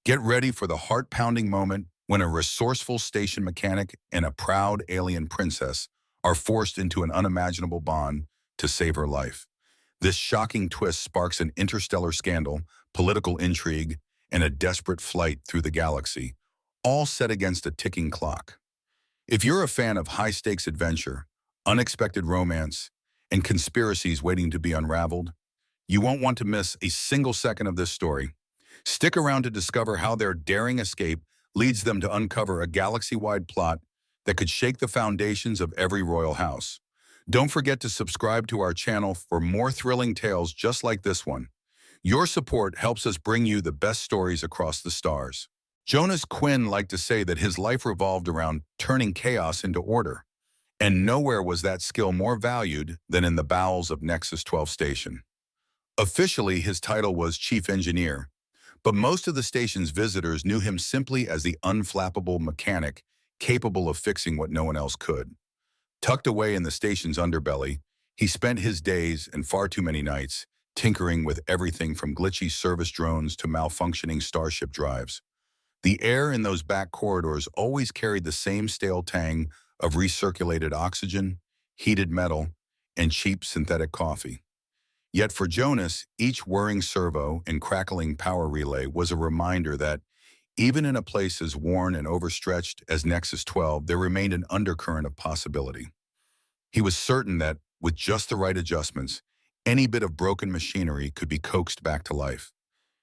Get ready for the heart-pounding moment when a resourceful station mechanic and a proud alien princess are forced into an unimaginable bond to save her life. This shocking twist sparks an interstellar scandal, political intrigue, and a desperate flight through the galaxy, all set against a ticking clock. If you're a fan of high-stakes adventure, unexpected romance, and conspiracies waiting to be unraveled, you won't want to miss a single second of this story. Stick around to discover how their daring escape leads them to uncover a galaxy-wide plot that could shake the foundations of every royal house. Don't forget to subscribe to our channel for more thrilling tales just like this one. Your support helps us bring you the best stories across the stars. Jonas Quinn liked to say that his life revolved around turning chaos into order, and nowhere was that skill more valued than in the bowels of Nexus 12 Station. Officially, his title was Chief Engineer, but most of the station's visitors knew him simply as the unflappable mechanic capable of fixing what no one else could. Tucked away in the station's underbelly, he spent his days and far too many nights tinkering with everything from glitchy service drones to malfunctioning starship drives. The air in those back corridors always carried the same stale tang of recirculated oxygen, heated metal, and cheap synthetic coffee. Yet for Jonas, each whirring servo and crackling power relay was a reminder that even in a place as worn and overstretched as Nexus 12, there remained an undercurrent of possibility. He was certain that, with just the right adjustments, any bit of broken machinery could be coaxed back to life.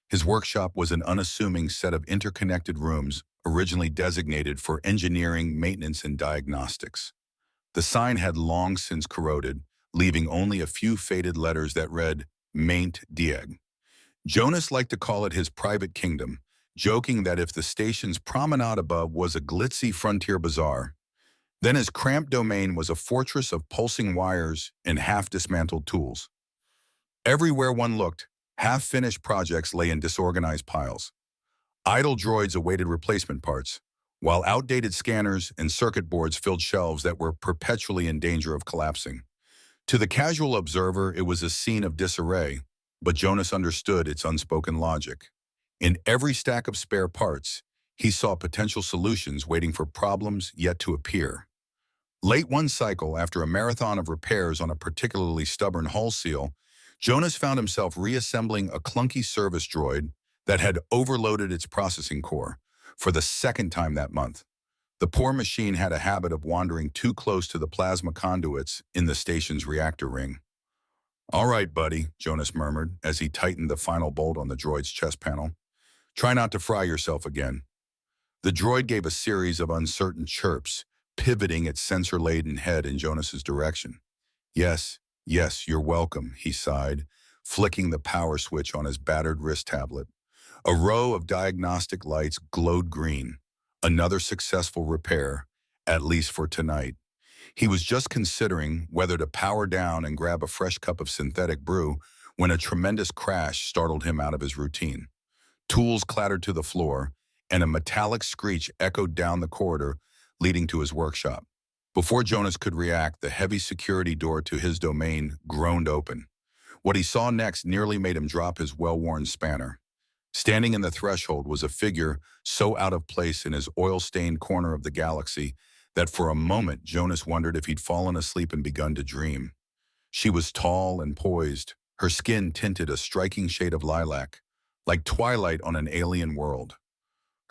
His workshop was an unassuming set of interconnected rooms originally designated for engineering, maintenance, and diagnostics. The sign had long since corroded, leaving only a few faded letters that read, Maint Dieg. Jonas liked to call it his private kingdom, joking that if the station's promenade above was a glitzy frontier bazaar, then his cramped domain was a fortress of pulsing wires and half-dismantled tools. Everywhere one looked, half-finished projects lay in disorganized piles. Idle droids awaited replacement parts, while outdated scanners and circuit boards filled shelves that were perpetually in danger of collapsing. To the casual observer, it was a scene of disarray, but Jonas understood its unspoken logic. In every stack of spare parts, he saw potential solutions waiting for problems yet to appear. Late one cycle, after a marathon of repairs on a particularly stubborn hull seal, Jonas found himself reassembling a clunky service droid that had overloaded its processing core for the second time that month. The poor machine had a habit of wandering too close to the plasma conduits in the station's reactor ring. "All right, buddy," Jonas murmured as he tightened the final bolt on the droid's chest panel. "Try not to fry yourself again." The droid gave a series of uncertain chirps, pivoting its sensor-laden head in Jonas's direction. "Yes, yes, you're welcome," he sighed, flicking the power switch on his battered wrist tablet. A row of diagnostic lights glowed green. Another successful repair, at least for tonight. He was just considering whether to power down and grab a fresh cup of synthetic brew when a tremendous crash startled him out of his routine. Tools clattered to the floor, and a metallic screech echoed down the corridor leading to his workshop. Before Jonas could react, the heavy security door to his domain groaned open. What he saw next nearly made him drop his well-worn spanner. Standing in the threshold was a figure so out of place in his oil-stained corner of the galaxy that for a moment Jonas wondered if he'd fallen asleep and begun to dream. She was tall and poised, her skin tinted a striking shade of lilac, like twilight on an alien world.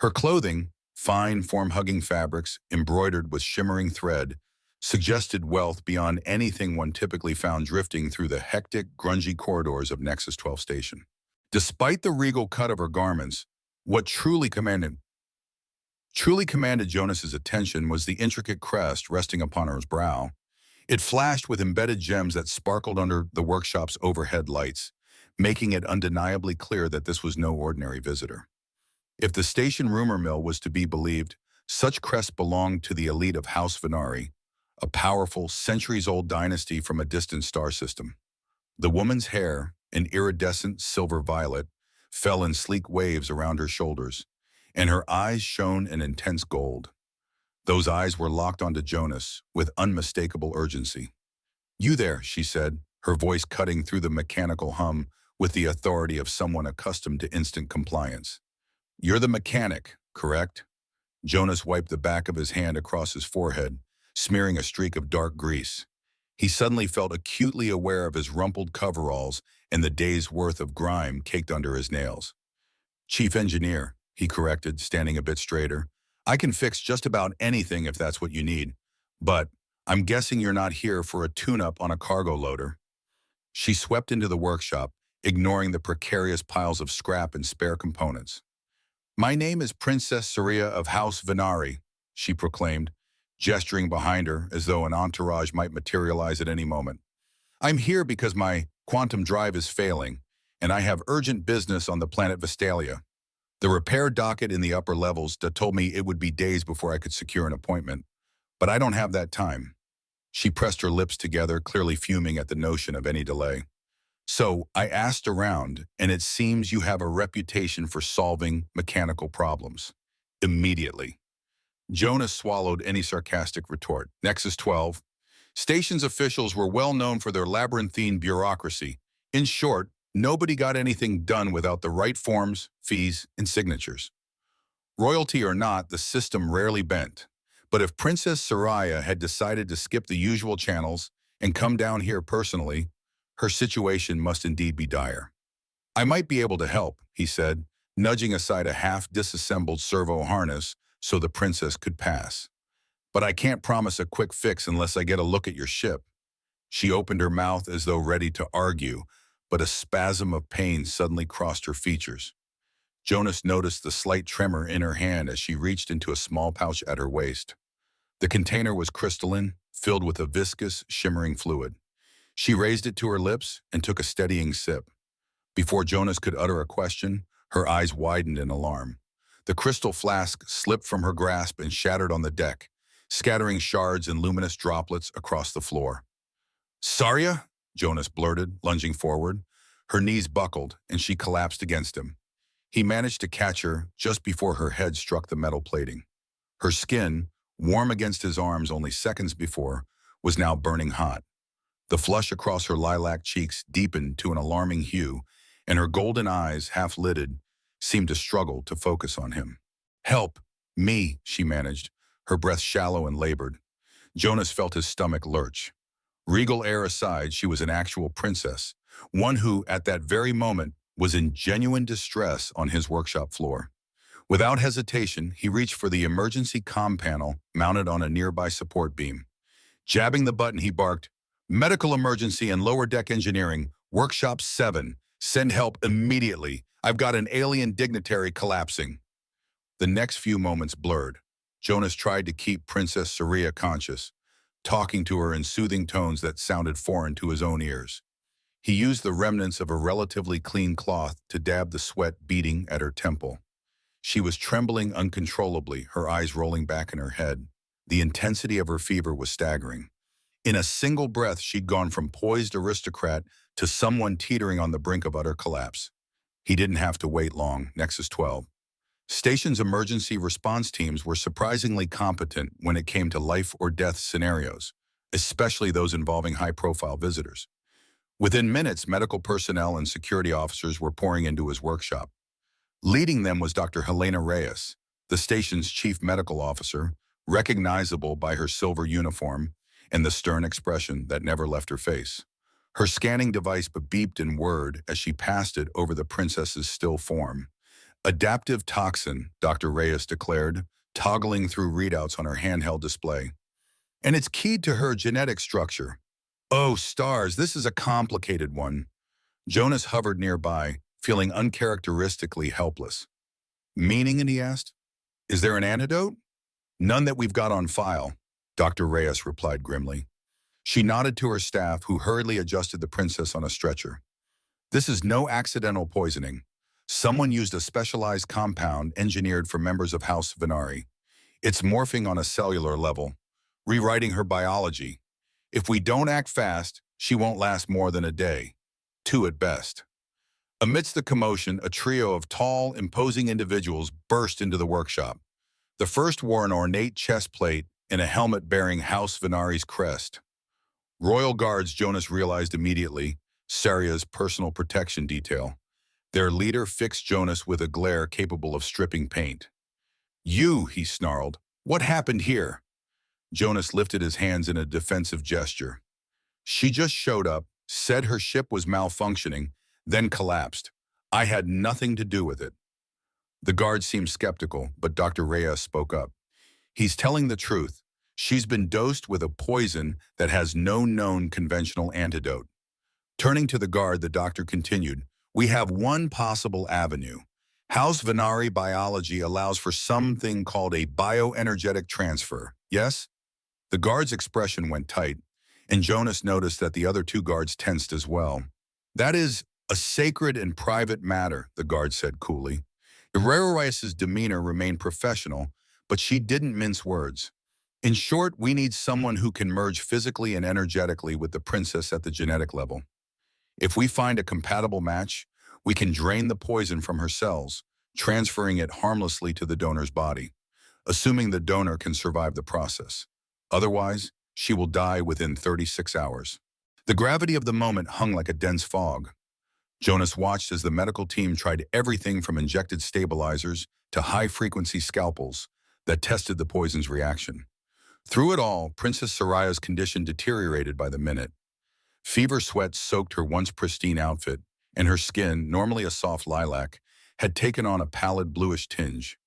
Her clothing, fine form-hugging fabrics embroidered with shimmering thread, suggested wealth beyond anything one typically found drifting through the hectic, grungy corridors of Nexus 12 Station. Despite the regal cut of her garments, what truly commanded Jonas's attention was the intricate crest resting upon her brow. It flashed with embedded gems that sparkled under the workshop's overhead lights, making it undeniably clear that this was no ordinary visitor. If the station rumor mill was to be believed, such crests belonged to the elite of House Venari, a powerful, centuries-old dynasty from a distant star system. The woman's hair, an iridescent silver violet, fell in sleek waves around her shoulders, and her eyes shone an intense gold. Those eyes were locked onto Jonas with unmistakable urgency. "You there," she said, her voice cutting through the mechanical hum with the authority of someone accustomed to instant compliance. You're the mechanic, correct? Jonas wiped the back of his hand across his forehead, smearing a streak of dark grease. He suddenly felt acutely aware of his rumpled coveralls and the day's worth of grime caked under his nails. Chief engineer, he corrected, standing a bit straighter. I can fix just about anything if that's what you need. But I'm guessing you're not here for a tune-up on a cargo loader. She swept into the workshop, ignoring the precarious piles of scrap and spare components. My name is Princess Saria of House Venari, she proclaimed, gesturing behind her as though an entourage might materialize at any moment. I'm here because my quantum drive is failing, and I have urgent business on the planet Vestalia. The repair docket in the upper levels told me it would be days before I could secure an appointment, but I don't have that time. She pressed her lips together, clearly fuming at the notion of any delay. So I asked around, and it seems you have a reputation for solving mechanical problems. Immediately. Jonas swallowed any sarcastic retort. Nexus 12. Station's officials were well known for their labyrinthine bureaucracy. In short, nobody got anything done without the right forms, fees, and signatures. Royalty or not, the system rarely bent. But if Princess Soraya had decided to skip the usual channels and come down here personally, her situation must indeed be dire. I might be able to help, he said, nudging aside a half-disassembled servo harness so the princess could pass. But I can't promise a quick fix unless I get a look at your ship. She opened her mouth as though ready to argue, but a spasm of pain suddenly crossed her features. Jonas noticed the slight tremor in her hand as she reached into a small pouch at her waist. The container was crystalline, filled with a viscous, shimmering fluid. She raised it to her lips and took a steadying sip. Before Jonas could utter a question, her eyes widened in alarm. The crystal flask slipped from her grasp and shattered on the deck, scattering shards and luminous droplets across the floor. Saria? Jonas blurted, lunging forward. Her knees buckled, and she collapsed against him. He managed to catch her just before her head struck the metal plating. Her skin, warm against his arms only seconds before, was now burning hot. The flush across her lilac cheeks deepened to an alarming hue, and her golden eyes, half-lidded, seemed to struggle to focus on him. Help! Me, she managed, her breath shallow and labored. Jonas felt his stomach lurch. Regal air aside, she was an actual princess, one who, at that very moment, was in genuine distress on his workshop floor. Without hesitation, he reached for the emergency comm panel mounted on a nearby support beam. Jabbing the button, he barked, Medical emergency and lower deck engineering, workshop 7. Send help immediately. I've got an alien dignitary collapsing. The next few moments blurred. Jonas tried to keep Princess Saria conscious, talking to her in soothing tones that sounded foreign to his own ears. He used the remnants of a relatively clean cloth to dab the sweat beating at her temple. She was trembling uncontrollably, her eyes rolling back in her head. The intensity of her fever was staggering. In a single breath, she'd gone from poised aristocrat to someone teetering on the brink of utter collapse. He didn't have to wait long. Nexus 12. Station's emergency response teams were surprisingly competent when it came to life or death scenarios, especially those involving high-profile visitors. Within minutes, medical personnel and security officers were pouring into his workshop. Leading them was Dr. Helena Reyes, the station's chief medical officer, recognizable by her silver uniform and the stern expression that never left her face. Her scanning device beeped in whirred as she passed it over the princess's still form. Adaptive toxin, Dr. Reyes declared, toggling through readouts on her handheld display. And it's keyed to her genetic structure. Oh, stars, this is a complicated one. Jonas hovered nearby, feeling uncharacteristically helpless. Meaning, he asked? Is there an antidote? None that we've got on file, Dr. Reyes replied grimly. She nodded to her staff, who hurriedly adjusted the princess on a stretcher. This is no accidental poisoning. Someone used a specialized compound engineered for members of House Venari. It's morphing on a cellular level, rewriting her biology. If we don't act fast, she won't last more than a day. 2 at best. Amidst the commotion, a trio of tall, imposing individuals burst into the workshop. The first wore an ornate chest plate and a helmet bearing House Venari's crest. Royal Guards, Jonas realized immediately, Saria's personal protection detail. Their leader fixed Jonas with a glare capable of stripping paint. "You," he snarled. "What happened here?" Jonas lifted his hands in a defensive gesture. "She just showed up, said her ship was malfunctioning, then collapsed. I had nothing to do with it." The guard seemed skeptical, but Dr. Reyes spoke up. "He's telling the truth. She's been dosed with a poison that has no known conventional antidote." Turning to the guard, the doctor continued, "We have one possible avenue. House Venari biology allows for something called a bioenergetic transfer, yes?" The guard's expression went tight, and Jonas noticed that the other two guards tensed as well. "That is a sacred and private matter," the guard said coolly. Herrera-Reyes's demeanor remained professional, but she didn't mince words. "In short, we need someone who can merge physically and energetically with the princess at the genetic level. If we find a compatible match, we can drain the poison from her cells, transferring it harmlessly to the donor's body, assuming the donor can survive the process. Otherwise, she will die within 36 hours. The gravity of the moment hung like a dense fog. Jonas watched as the medical team tried everything from injected stabilizers to high-frequency scalpels that tested the poison's reaction. Through it all, Princess Soraya's condition deteriorated by the minute. Fever sweat soaked her once pristine outfit, and her skin, normally a soft lilac, had taken on a pallid bluish tinge.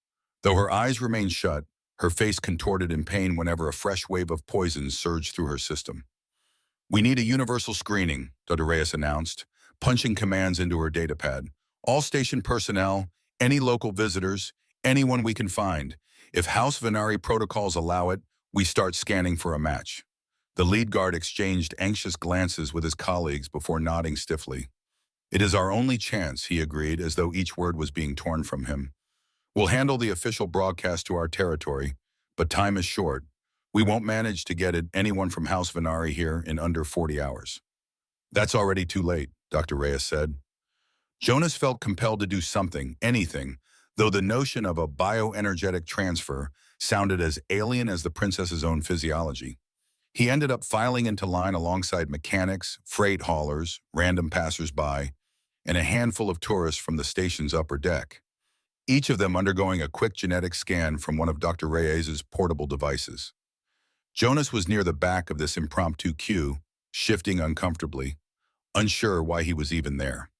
Though her eyes remained shut, her face contorted in pain whenever a fresh wave of poison surged through her system. "We need a universal screening," Dr. Reyes announced, punching commands into her datapad. "All station personnel, any local visitors, anyone we can find. If House Venari protocols allow it, we start scanning for a match." The lead guard exchanged anxious glances with his colleagues before nodding stiffly. "It is our only chance," he agreed, as though each word was being torn from him. "We'll handle the official broadcast to our territory, but time is short. We won't manage to get anyone from House Venari here in under 40 hours. "That's already too late," Dr. Reyes said. Jonas felt compelled to do something, anything, though the notion of a bioenergetic transfer sounded as alien as the princess's own physiology. He ended up filing into line alongside mechanics, freight haulers, random passers-by, and a handful of tourists from the station's upper deck, each of them undergoing a quick genetic scan from one of Dr. Reyes's portable devices. Jonas was near the back of this impromptu queue, shifting uncomfortably, unsure why he was even there.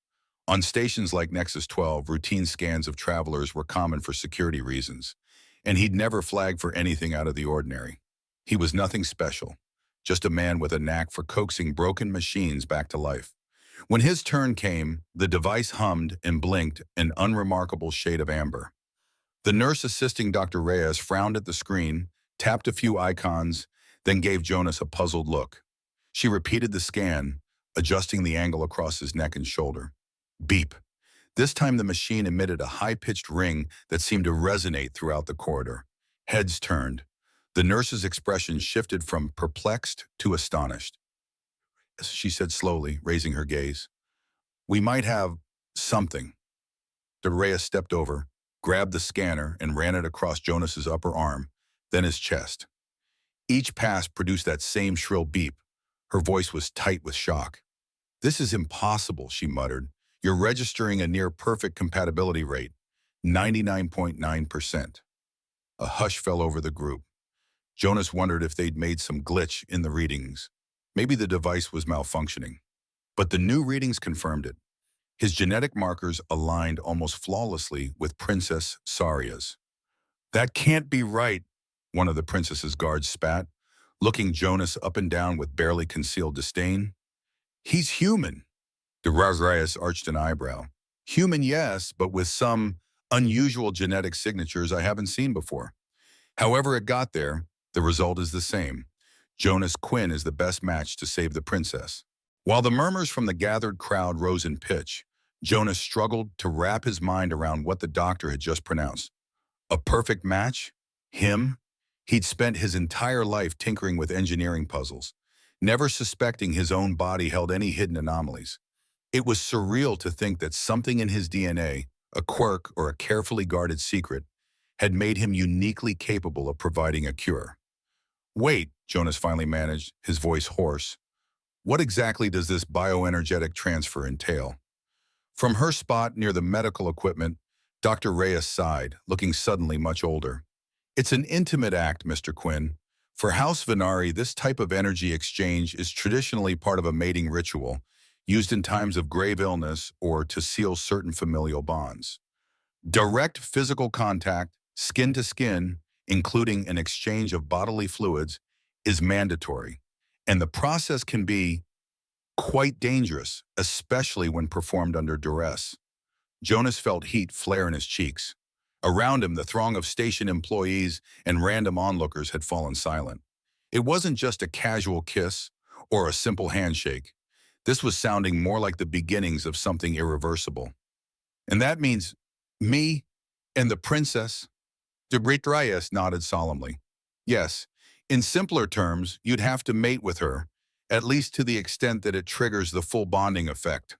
On stations like Nexus 12, routine scans of travelers were common for security reasons, and he'd never flagged for anything out of the ordinary. He was nothing special, just a man with a knack for coaxing broken machines back to life. When his turn came, the device hummed and blinked an unremarkable shade of amber. The nurse assisting Dr. Reyes frowned at the screen, tapped a few icons, then gave Jonas a puzzled look. She repeated the scan, adjusting the angle across his neck and shoulder. Beep. This time the machine emitted a high-pitched ring that seemed to resonate throughout the corridor. Heads turned. The nurse's expression shifted from perplexed to astonished. She said slowly, raising her gaze. "We might have something." Dr. Reyes stepped over, grabbed the scanner, and ran it across Jonas's upper arm, then his chest. Each pass produced that same shrill beep. Her voice was tight with shock. "This is impossible," she muttered. "You're registering a near-perfect compatibility rate, 99.9%. A hush fell over the group. Jonas wondered if they'd made some glitch in the readings. Maybe the device was malfunctioning. But the new readings confirmed it. His genetic markers aligned almost flawlessly with Princess Saria's. "That can't be right," one of the princess's guards spat, looking Jonas up and down with barely concealed disdain. "He's human." De Reyes arched an eyebrow. "Human, yes, but with some unusual genetic signatures I haven't seen before. However it got there, the result is the same. Jonas Quinn is the best match to save the princess." While the murmurs from the gathered crowd rose in pitch, Jonas struggled to wrap his mind around what the doctor had just pronounced. A perfect match? Him? He'd spent his entire life tinkering with engineering puzzles, never suspecting his own body held any hidden anomalies. It was surreal to think that something in his DNA, a quirk or a carefully guarded secret, had made him uniquely capable of providing a cure. "Wait," Jonas finally managed, his voice hoarse. "What exactly does this bioenergetic transfer entail?" From her spot near the medical equipment, Dr. Reyes sighed, looking suddenly much older. It's an intimate act, Mr. Quinn. For House Venari, this type of energy exchange is traditionally part of a mating ritual, used in times of grave illness or to seal certain familial bonds. Direct physical contact, skin to skin, including an exchange of bodily fluids, is mandatory, and the process can be quite dangerous, especially when performed under duress. Jonas felt heat flare in his cheeks. Around him, the throng of station employees and random onlookers had fallen silent. It wasn't just a casual kiss or a simple handshake. This was sounding more like the beginnings of something irreversible. And that means me and the princess? Debrit Reyes nodded solemnly. Yes, in simpler terms, you'd have to mate with her, at least to the extent that it triggers the full bonding effect.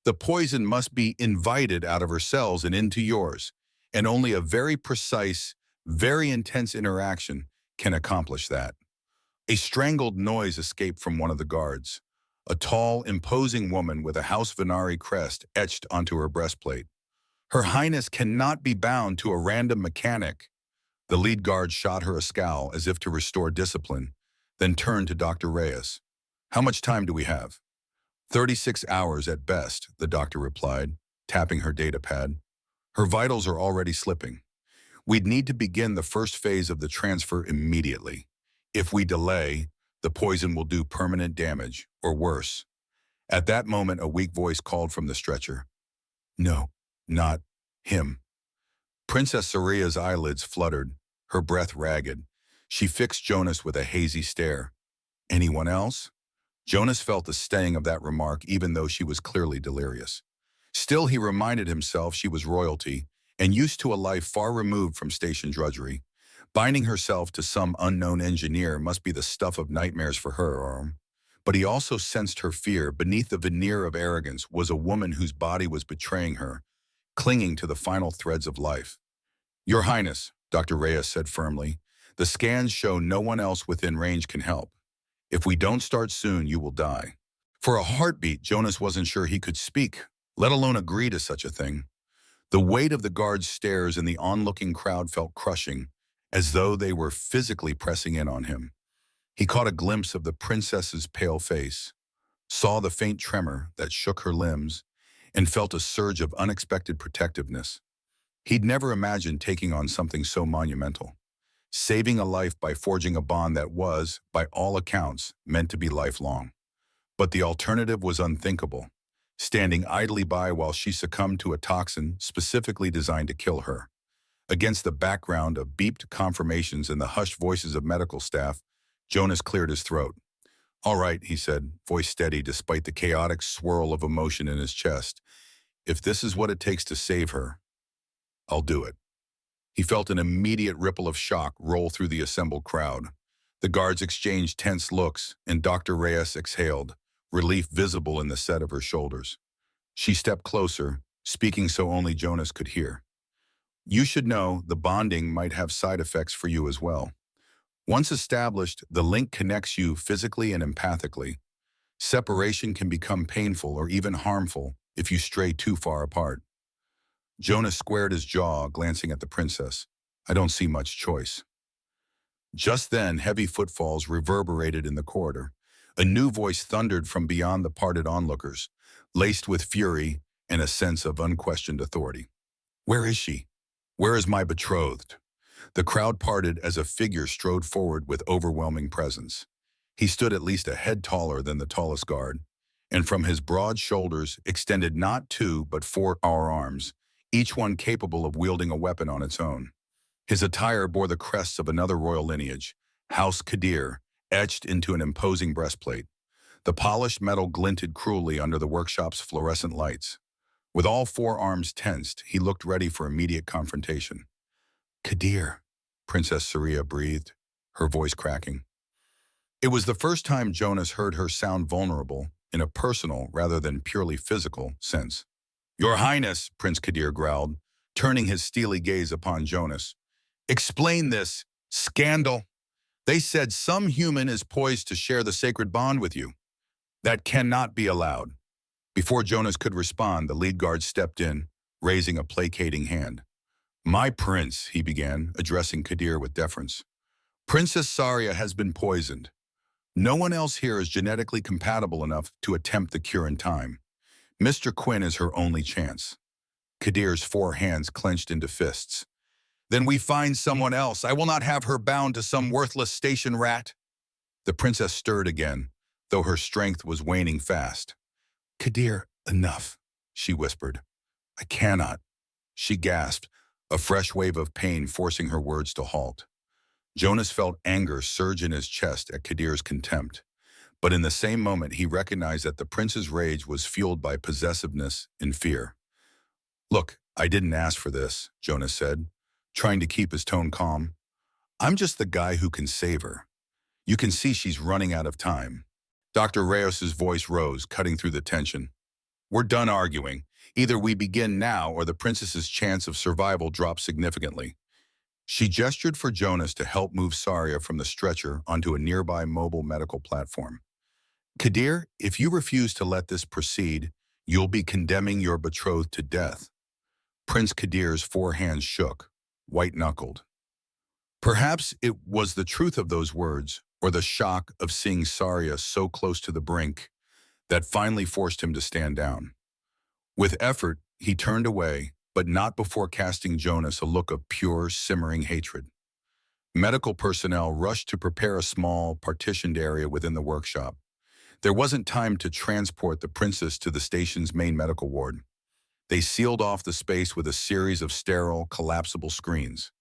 The poison must be invited out of her cells and into yours, and only a very precise, very intense interaction can accomplish that. A strangled noise escaped from one of the guards, a tall, imposing woman with a House Venari crest etched onto her breastplate. Her Highness cannot be bound to a random mechanic. The lead guard shot her a scowl as if to restore discipline, then turned to Dr. Reyes. How much time do we have? 36 hours at best, the doctor replied, tapping her data pad. Her vitals are already slipping. We'd need to begin the first phase of the transfer immediately. If we delay, the poison will do permanent damage, or worse. At that moment, a weak voice called from the stretcher. No, not him. Princess Saria's eyelids fluttered, her breath ragged. She fixed Jonas with a hazy stare. Anyone else? Jonas felt the sting of that remark even though she was clearly delirious. Still, he reminded himself she was royalty and used to a life far removed from station drudgery. Binding herself to some unknown engineer must be the stuff of nightmares for her. But he also sensed her fear. Beneath the veneer of arrogance was a woman whose body was betraying her, clinging to the final threads of life. Your Highness, Dr. Reyes said firmly, the scans show no one else within range can help. If we don't start soon, you will die. For a heartbeat, Jonas wasn't sure he could speak, let alone agree to such a thing. The weight of the guard's stares and the onlooking crowd felt crushing, as though they were physically pressing in on him. He caught a glimpse of the princess's pale face, saw the faint tremor that shook her limbs, and felt a surge of unexpected protectiveness. He'd never imagined taking on something so monumental. Saving a life by forging a bond that was, by all accounts, meant to be lifelong. But the alternative was unthinkable, standing idly by while she succumbed to a toxin specifically designed to kill her. Against the background of beeped confirmations and the hushed voices of medical staff, Jonas cleared his throat. All right, he said, voice steady despite the chaotic swirl of emotion in his chest. If this is what it takes to save her, I'll do it. He felt an immediate ripple of shock roll through the assembled crowd. The guards exchanged tense looks, and Dr. Reyes exhaled, relief visible in the set of her shoulders. She stepped closer, speaking so only Jonas could hear. You should know the bonding might have side effects for you as well. Once established, the link connects you physically and empathically. Separation can become painful or even harmful if you stray too far apart. Jonas squared his jaw, glancing at the princess. I don't see much choice. Just then, heavy footfalls reverberated in the corridor. A new voice thundered from beyond the parted onlookers, laced with fury and a sense of unquestioned authority. Where is she? Where is my betrothed? The crowd parted as a figure strode forward with overwhelming presence. He stood at least a head taller than the tallest guard, and from his broad shoulders extended not 2 but 4 arms, each one capable of wielding a weapon on its own. His attire bore the crests of another royal lineage, House Kadir, etched into an imposing breastplate. The polished metal glinted cruelly under the workshop's fluorescent lights. With all 4 arms tensed, he looked ready for immediate confrontation. Kadir, Princess Saria breathed, her voice cracking. It was the first time Jonas heard her sound vulnerable in a personal rather than purely physical sense. Your Highness, Prince Kadir growled, turning his steely gaze upon Jonas. Explain this scandal. They said some human is poised to share the sacred bond with you. That cannot be allowed. Before Jonas could respond, the lead guard stepped in, raising a placating hand. "My prince," he began, addressing Kadir with deference. "Princess Saria has been poisoned. No one else here is genetically compatible enough to attempt the cure in time. Mr. Quinn is her only chance." Kadir's four hands clenched into fists. "Then we find someone else. I will not have her bound to some worthless station rat." The princess stirred again, though her strength was waning fast. "Kadir, enough," she whispered. "I cannot." She gasped, a fresh wave of pain forcing her words to halt. Jonas felt anger surge in his chest at Kadir's contempt, but in the same moment he recognized that the prince's rage was fueled by possessiveness and fear. "Look, I didn't ask for this," Jonas said, trying to keep his tone calm. "I'm just the guy who can save her. You can see she's running out of time." Dr. Reyes's voice rose, cutting through the tension. "We're done arguing. Either we begin now or the princess's chance of survival drops significantly." She gestured for Jonas to help move Saria from the stretcher onto a nearby mobile medical platform. "Kadir, if you refuse to let this proceed, you'll be condemning your betrothed to death." Prince Kadir's four hands shook, white-knuckled. Perhaps it was the truth of those words, or the shock of seeing Saria so close to the brink, that finally forced him to stand down. With effort, he turned away, but not before casting Jonas a look of pure, simmering hatred. Medical personnel rushed to prepare a small, partitioned area within the workshop. There wasn't time to transport the princess to the station's main medical ward. They sealed off the space with a series of sterile, collapsible screens.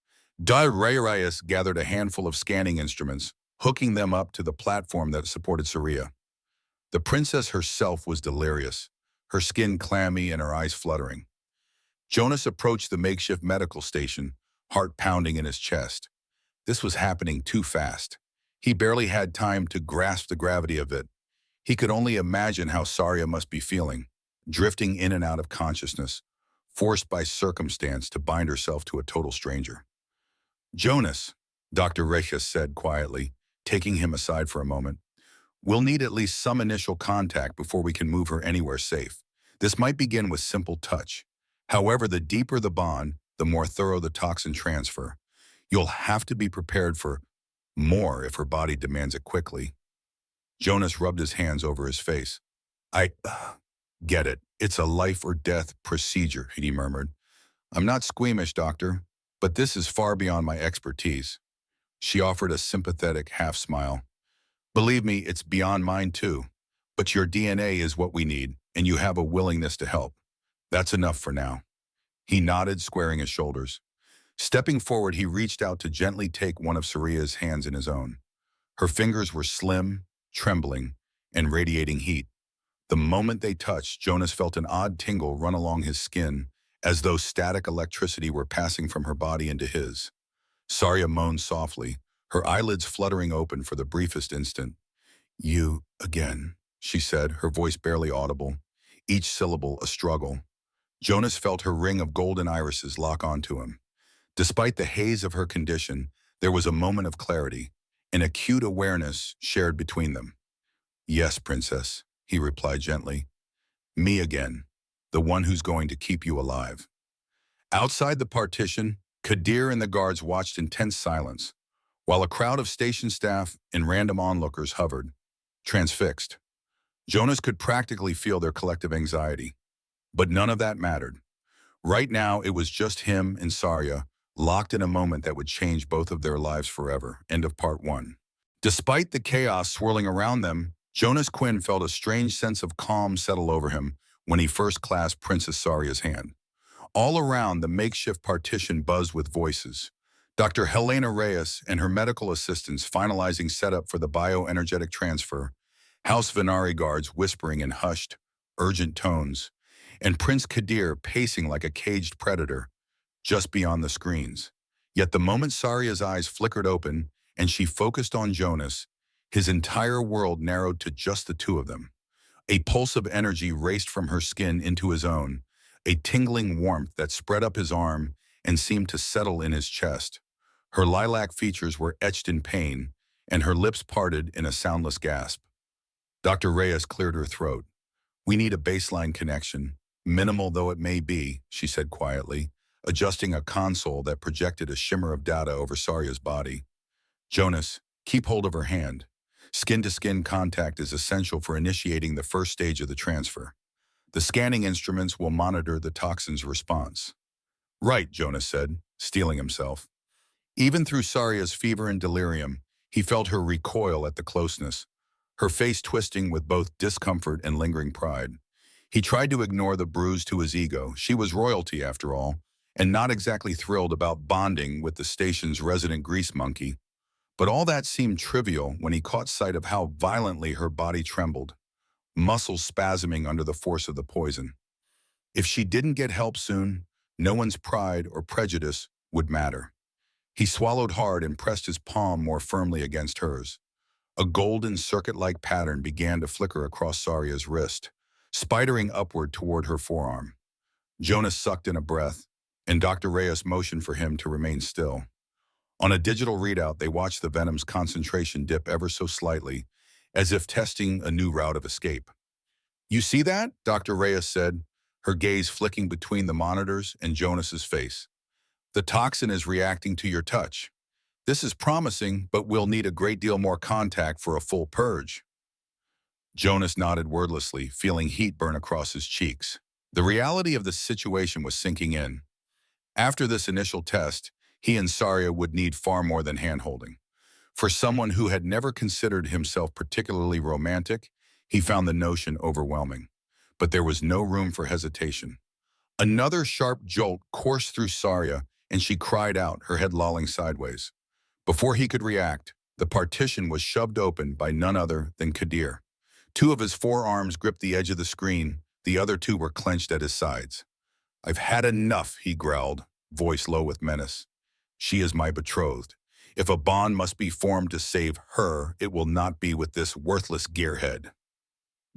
Dr. Reyes gathered a handful of scanning instruments, hooking them up to the platform that supported Saria. The princess herself was delirious, her skin clammy and her eyes fluttering. Jonas approached the makeshift medical station, heart pounding in his chest. This was happening too fast. He barely had time to grasp the gravity of it. He could only imagine how Saria must be feeling, drifting in and out of consciousness, forced by circumstance to bind herself to a total stranger. "Jonas," Dr. Reyes said quietly, taking him aside for a moment, "we'll need at least some initial contact before we can move her anywhere safe. This might begin with simple touch. However, the deeper the bond, the more thorough the toxin transfer. You'll have to be prepared for more if her body demands it quickly." Jonas rubbed his hands over his face. I get it. It's a life or death procedure," he murmured. "I'm not squeamish, doctor, but this is far beyond my expertise." She offered a sympathetic half-smile. "Believe me, it's beyond mine too. But your DNA is what we need, and you have a willingness to help. That's enough for now." He nodded, squaring his shoulders. Stepping forward, he reached out to gently take one of Saria's hands in his own. Her fingers were slim, trembling, and radiating heat. The moment they touched, Jonas felt an odd tingle run along his skin, as though static electricity were passing from her body into his. Saria moaned softly, her eyelids fluttering open for the briefest instant. "You, again," she said, her voice barely audible, each syllable a struggle. Jonas felt her ring of golden irises lock onto him. Despite the haze of her condition, there was a moment of clarity, an acute awareness shared between them. "Yes, princess," he replied gently. "Me again, the one who's going to keep you alive." Outside the partition, Kadir and the guards watched in tense silence, while a crowd of station staff and random onlookers hovered, transfixed. Jonas could practically feel their collective anxiety, but none of that mattered. Right now, it was just him and Saria, locked in a moment that would change both of their lives forever. End of part 1. Despite the chaos swirling around them, Jonas Quinn felt a strange sense of calm settle over him when he first clasped Princess Saria's hand. All around, the makeshift partition buzzed with voices. Dr. Helena Reyes and her medical assistants finalizing setup for the bioenergetic transfer, House Venari guards whispering in hushed, urgent tones, and Prince Kadir pacing like a caged predator just beyond the screens. Yet the moment Saria's eyes flickered open and she focused on Jonas, his entire world narrowed to just the two of them. A pulse of energy raced from her skin into his own, a tingling warmth that spread up his arm and seemed to settle in his chest. Her lilac features were etched in pain, and her lips parted in a soundless gasp. Dr. Reyes cleared her throat. We need a baseline connection, minimal though it may be, she said quietly, adjusting a console that projected a shimmer of data over Sarya's body. Jonas, keep hold of her hand. Skin-to-skin contact is essential for initiating the first stage of the transfer. The scanning instruments will monitor the toxin's response. Right, Jonas said, steeling himself. Even through Sarya's fever and delirium, he felt her recoil at the closeness, her face twisting with both discomfort and lingering pride. He tried to ignore the bruise to his ego. She was royalty, after all, and not exactly thrilled about bonding with the station's resident grease monkey. But all that seemed trivial when he caught sight of how violently her body trembled, muscles spasming under the force of the poison. If she didn't get help soon, no one's pride or prejudice would matter. He swallowed hard and pressed his palm more firmly against hers. A golden circuit-like pattern began to flicker across Sarya's wrist, spidering upward toward her forearm. Jonas sucked in a breath, and Dr. Reyes motioned for him to remain still. On a digital readout, they watched the venom's concentration dip ever so slightly, as if testing a new route of escape. You see that? Dr. Reyes said, her gaze flicking between the monitors and Jonas's face. The toxin is reacting to your touch. This is promising, but we'll need a great deal more contact for a full purge. Jonas nodded wordlessly, feeling heat burn across his cheeks. The reality of the situation was sinking in. After this initial test, he and Sarya would need far more than hand-holding. For someone who had never considered himself particularly romantic, he found the notion overwhelming. But there was no room for hesitation. Another sharp jolt coursed through Sarya, and she cried out, her head lolling sideways. Before he could react, the partition was shoved open by none other than Kadir. Two of his forearms gripped the edge of the screen, the other two were clenched at his sides. I've had enough, he growled, voice low with menace. She is my betrothed. If a bond must be formed to save her, it will not be with this worthless gearhead.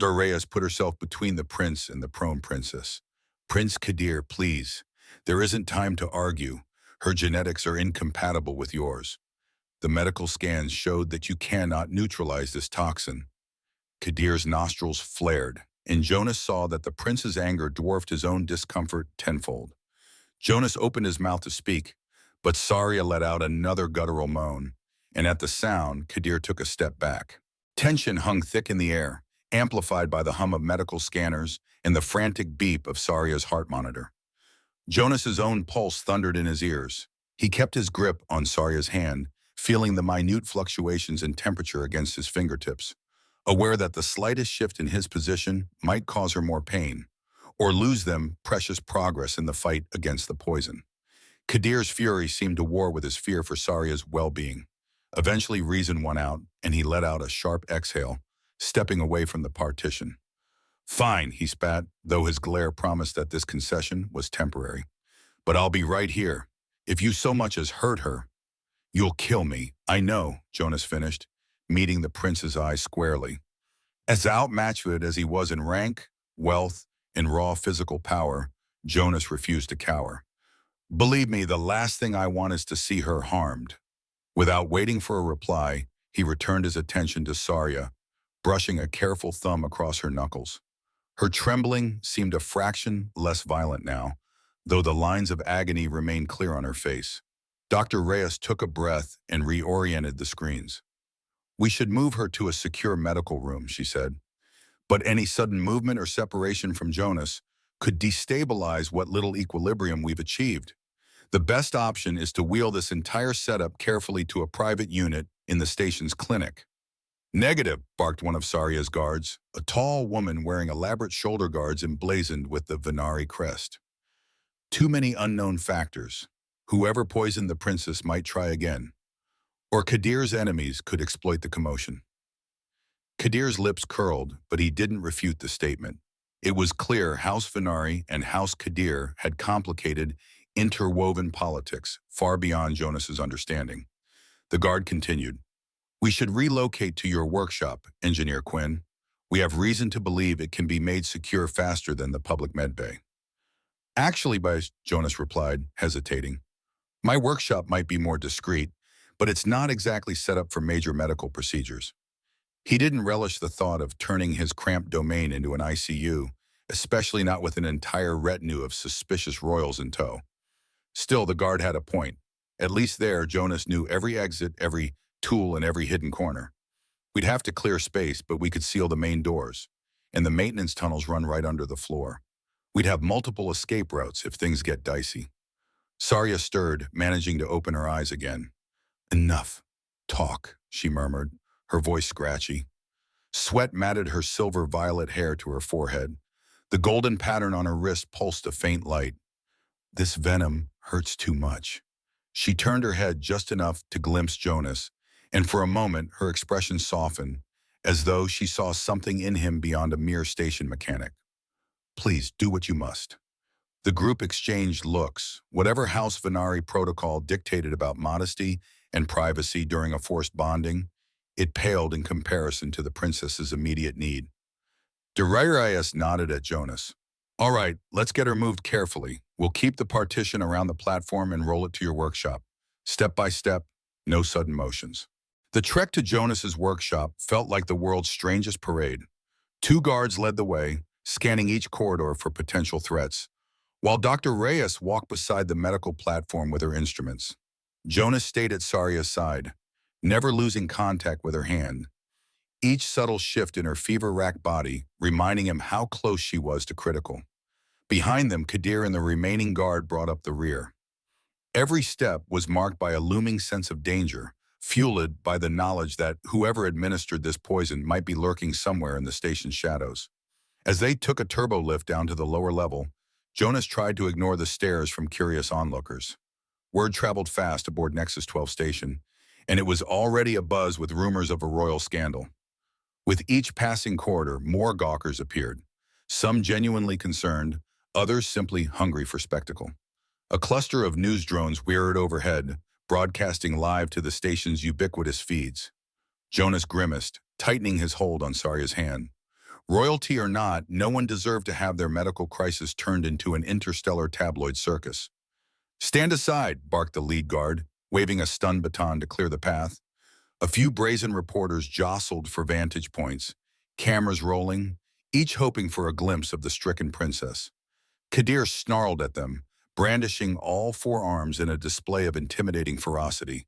Reyes put herself between the prince and the prone princess. Prince Kadir, please. There isn't time to argue. Her genetics are incompatible with yours. The medical scans showed that you cannot neutralize this toxin. Kadir's nostrils flared, and Jonas saw that the prince's anger dwarfed his own discomfort tenfold. Jonas opened his mouth to speak, but Sarya let out another guttural moan, and at the sound, Kadir took a step back. Tension hung thick in the air, amplified by the hum of medical scanners and the frantic beep of Sarya's heart monitor. Jonas's own pulse thundered in his ears. He kept his grip on Sarya's hand, feeling the minute fluctuations in temperature against his fingertips, aware that the slightest shift in his position might cause her more pain, or lose them precious progress in the fight against the poison. Kadir's fury seemed to war with his fear for Sarya's well-being. Eventually reason won out, and he let out a sharp exhale, stepping away from the partition. Fine, he spat, though his glare promised that this concession was temporary. But I'll be right here. If you so much as hurt her, you'll kill me. I know, Jonas finished, meeting the prince's eyes squarely. As outmatched as he was in rank, wealth, and raw physical power, Jonas refused to cower. Believe me, the last thing I want is to see her harmed. Without waiting for a reply, he returned his attention to Sarya, brushing a careful thumb across her knuckles. Her trembling seemed a fraction less violent now, though the lines of agony remained clear on her face. Dr. Reyes took a breath and reoriented the screens. We should move her to a secure medical room, she said. But any sudden movement or separation from Jonas could destabilize what little equilibrium we've achieved. The best option is to wheel this entire setup carefully to a private unit in the station's clinic. Negative, barked one of Sarya's guards, a tall woman wearing elaborate shoulder guards emblazoned with the Venari crest. Too many unknown factors. Whoever poisoned the princess might try again. Or Kadir's enemies could exploit the commotion. Kadir's lips curled, but he didn't refute the statement. It was clear House Venari and House Kadir had complicated, interwoven politics far beyond Jonas's understanding. The guard continued. We should relocate to your workshop, Engineer Quinn. We have reason to believe it can be made secure faster than the public medbay. Actually, Jonas replied, hesitating. My workshop might be more discreet, but it's not exactly set up for major medical procedures. He didn't relish the thought of turning his cramped domain into an ICU, especially not with an entire retinue of suspicious royals in tow. Still, the guard had a point. At least there, Jonas knew every exit, every tool, and every hidden corner. We'd have to clear space, but we could seal the main doors, and the maintenance tunnels run right under the floor. We'd have multiple escape routes if things get dicey. Saria stirred, managing to open her eyes again. Enough. Talk, she murmured, her voice scratchy. Sweat matted her silver violet hair to her forehead. The golden pattern on her wrist pulsed a faint light. This venom hurts too much. She turned her head just enough to glimpse Jonas, and for a moment her expression softened, as though she saw something in him beyond a mere station mechanic. Please, do what you must. The group exchanged looks. Whatever House Venari protocol dictated about modesty and privacy during a forced bonding, it paled in comparison to the princess's immediate need. Darius nodded at Jonas. All right, let's get her moved carefully. We'll keep the partition around the platform and roll it to your workshop. Step by step, no sudden motions. The trek to Jonas's workshop felt like the world's strangest parade. Two guards led the way, scanning each corridor for potential threats, while Dr. Reyes walked beside the medical platform with her instruments. Jonas stayed at Saria's side, never losing contact with her hand, each subtle shift in her fever-racked body reminding him how close she was to critical. Behind them, Kadir and the remaining guard brought up the rear. Every step was marked by a looming sense of danger, fueled by the knowledge that whoever administered this poison might be lurking somewhere in the station's shadows. As they took a turbo lift down to the lower level, Jonas tried to ignore the stares from curious onlookers. Word traveled fast aboard Nexus 12 station, and it was already abuzz with rumors of a royal scandal. With each passing corridor, more gawkers appeared, some genuinely concerned, others simply hungry for spectacle. A cluster of news drones whirred overhead, broadcasting live to the station's ubiquitous feeds. Jonas grimaced, tightening his hold on Saria's hand. Royalty or not, no one deserved to have their medical crisis turned into an interstellar tabloid circus. Stand aside, barked the lead guard, waving a stun baton to clear the path. A few brazen reporters jostled for vantage points, cameras rolling, each hoping for a glimpse of the stricken princess. Kadir snarled at them, brandishing all four arms in a display of intimidating ferocity.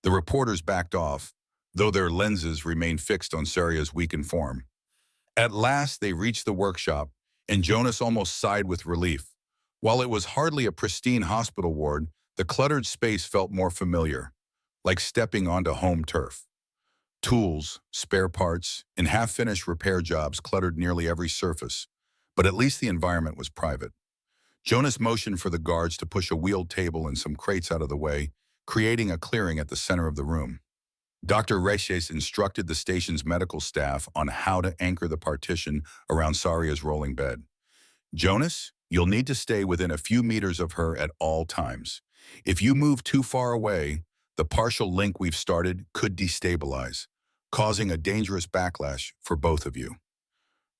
The reporters backed off, though their lenses remained fixed on Saria's weakened form. At last they reached the workshop, and Jonas almost sighed with relief. While it was hardly a pristine hospital ward, the cluttered space felt more familiar, like stepping onto home turf. Tools, spare parts, and half-finished repair jobs cluttered nearly every surface, but at least the environment was private. Jonas motioned for the guards to push a wheeled table and some crates out of the way, creating a clearing at the center of the room. Dr. Reyes instructed the station's medical staff on how to anchor the partition around Saria's rolling bed. Jonas, you'll need to stay within a few meters of her at all times. If you move too far away, the partial link we've started could destabilize, causing a dangerous backlash for both of you.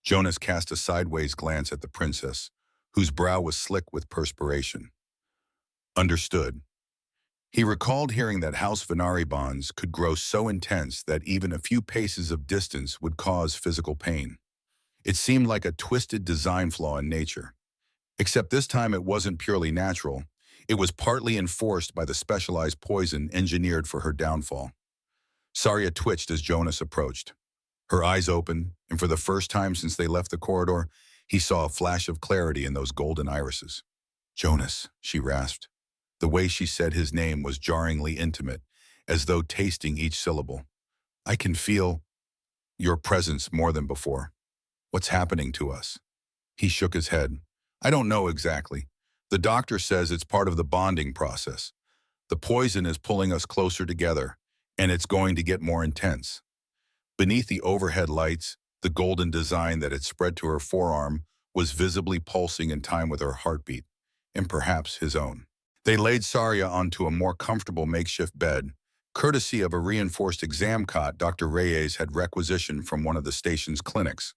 Jonas cast a sideways glance at the princess, whose brow was slick with perspiration. Understood. He recalled hearing that House Venari bonds could grow so intense that even a few paces of distance would cause physical pain. It seemed like a twisted design flaw in nature. Except this time it wasn't purely natural. It was partly enforced by the specialized poison engineered for her downfall. Saria twitched as Jonas approached. Her eyes opened, and for the first time since they left the corridor, he saw a flash of clarity in those golden irises. Jonas, she rasped. The way she said his name was jarringly intimate, as though tasting each syllable. I can feel your presence more than before. What's happening to us? He shook his head. I don't know exactly. The doctor says it's part of the bonding process. The poison is pulling us closer together, and it's going to get more intense. Beneath the overhead lights, the golden design that had spread to her forearm was visibly pulsing in time with her heartbeat, and perhaps his own. They laid Saria onto a more comfortable makeshift bed, courtesy of a reinforced exam cot Dr. Reyes had requisitioned from one of the station's clinics.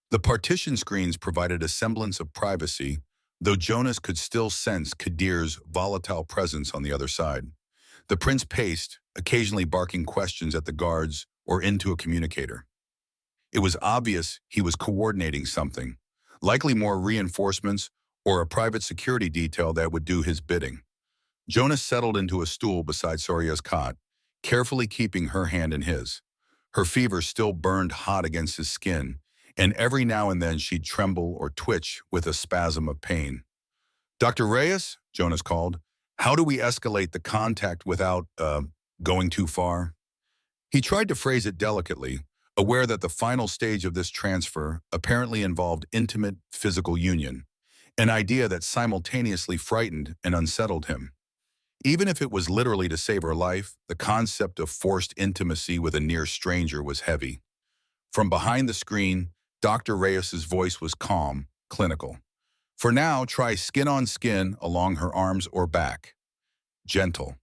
The partition screens provided a semblance of privacy, though Jonas could still sense Kadir's volatile presence on the other side. The prince paced, occasionally barking questions at the guards or into a communicator. It was obvious he was coordinating something, likely more reinforcements or a private security detail that would do his bidding. Jonas settled into a stool beside Soria's cot, carefully keeping her hand in his. Her fever still burned hot against his skin, and every now and then she'd tremble or twitch with a spasm of pain. "Dr. Reyes," Jonas called, "how do we escalate the contact without, going too far?" He tried to phrase it delicately, aware that the final stage of this transfer apparently involved intimate physical union, an idea that simultaneously frightened and unsettled him. Even if it was literally to save her life, the concept of forced intimacy with a near stranger was heavy. From behind the screen, Dr. Reyes's voice was calm, clinical. "For now, try skin on skin along her arms or back. Gentle.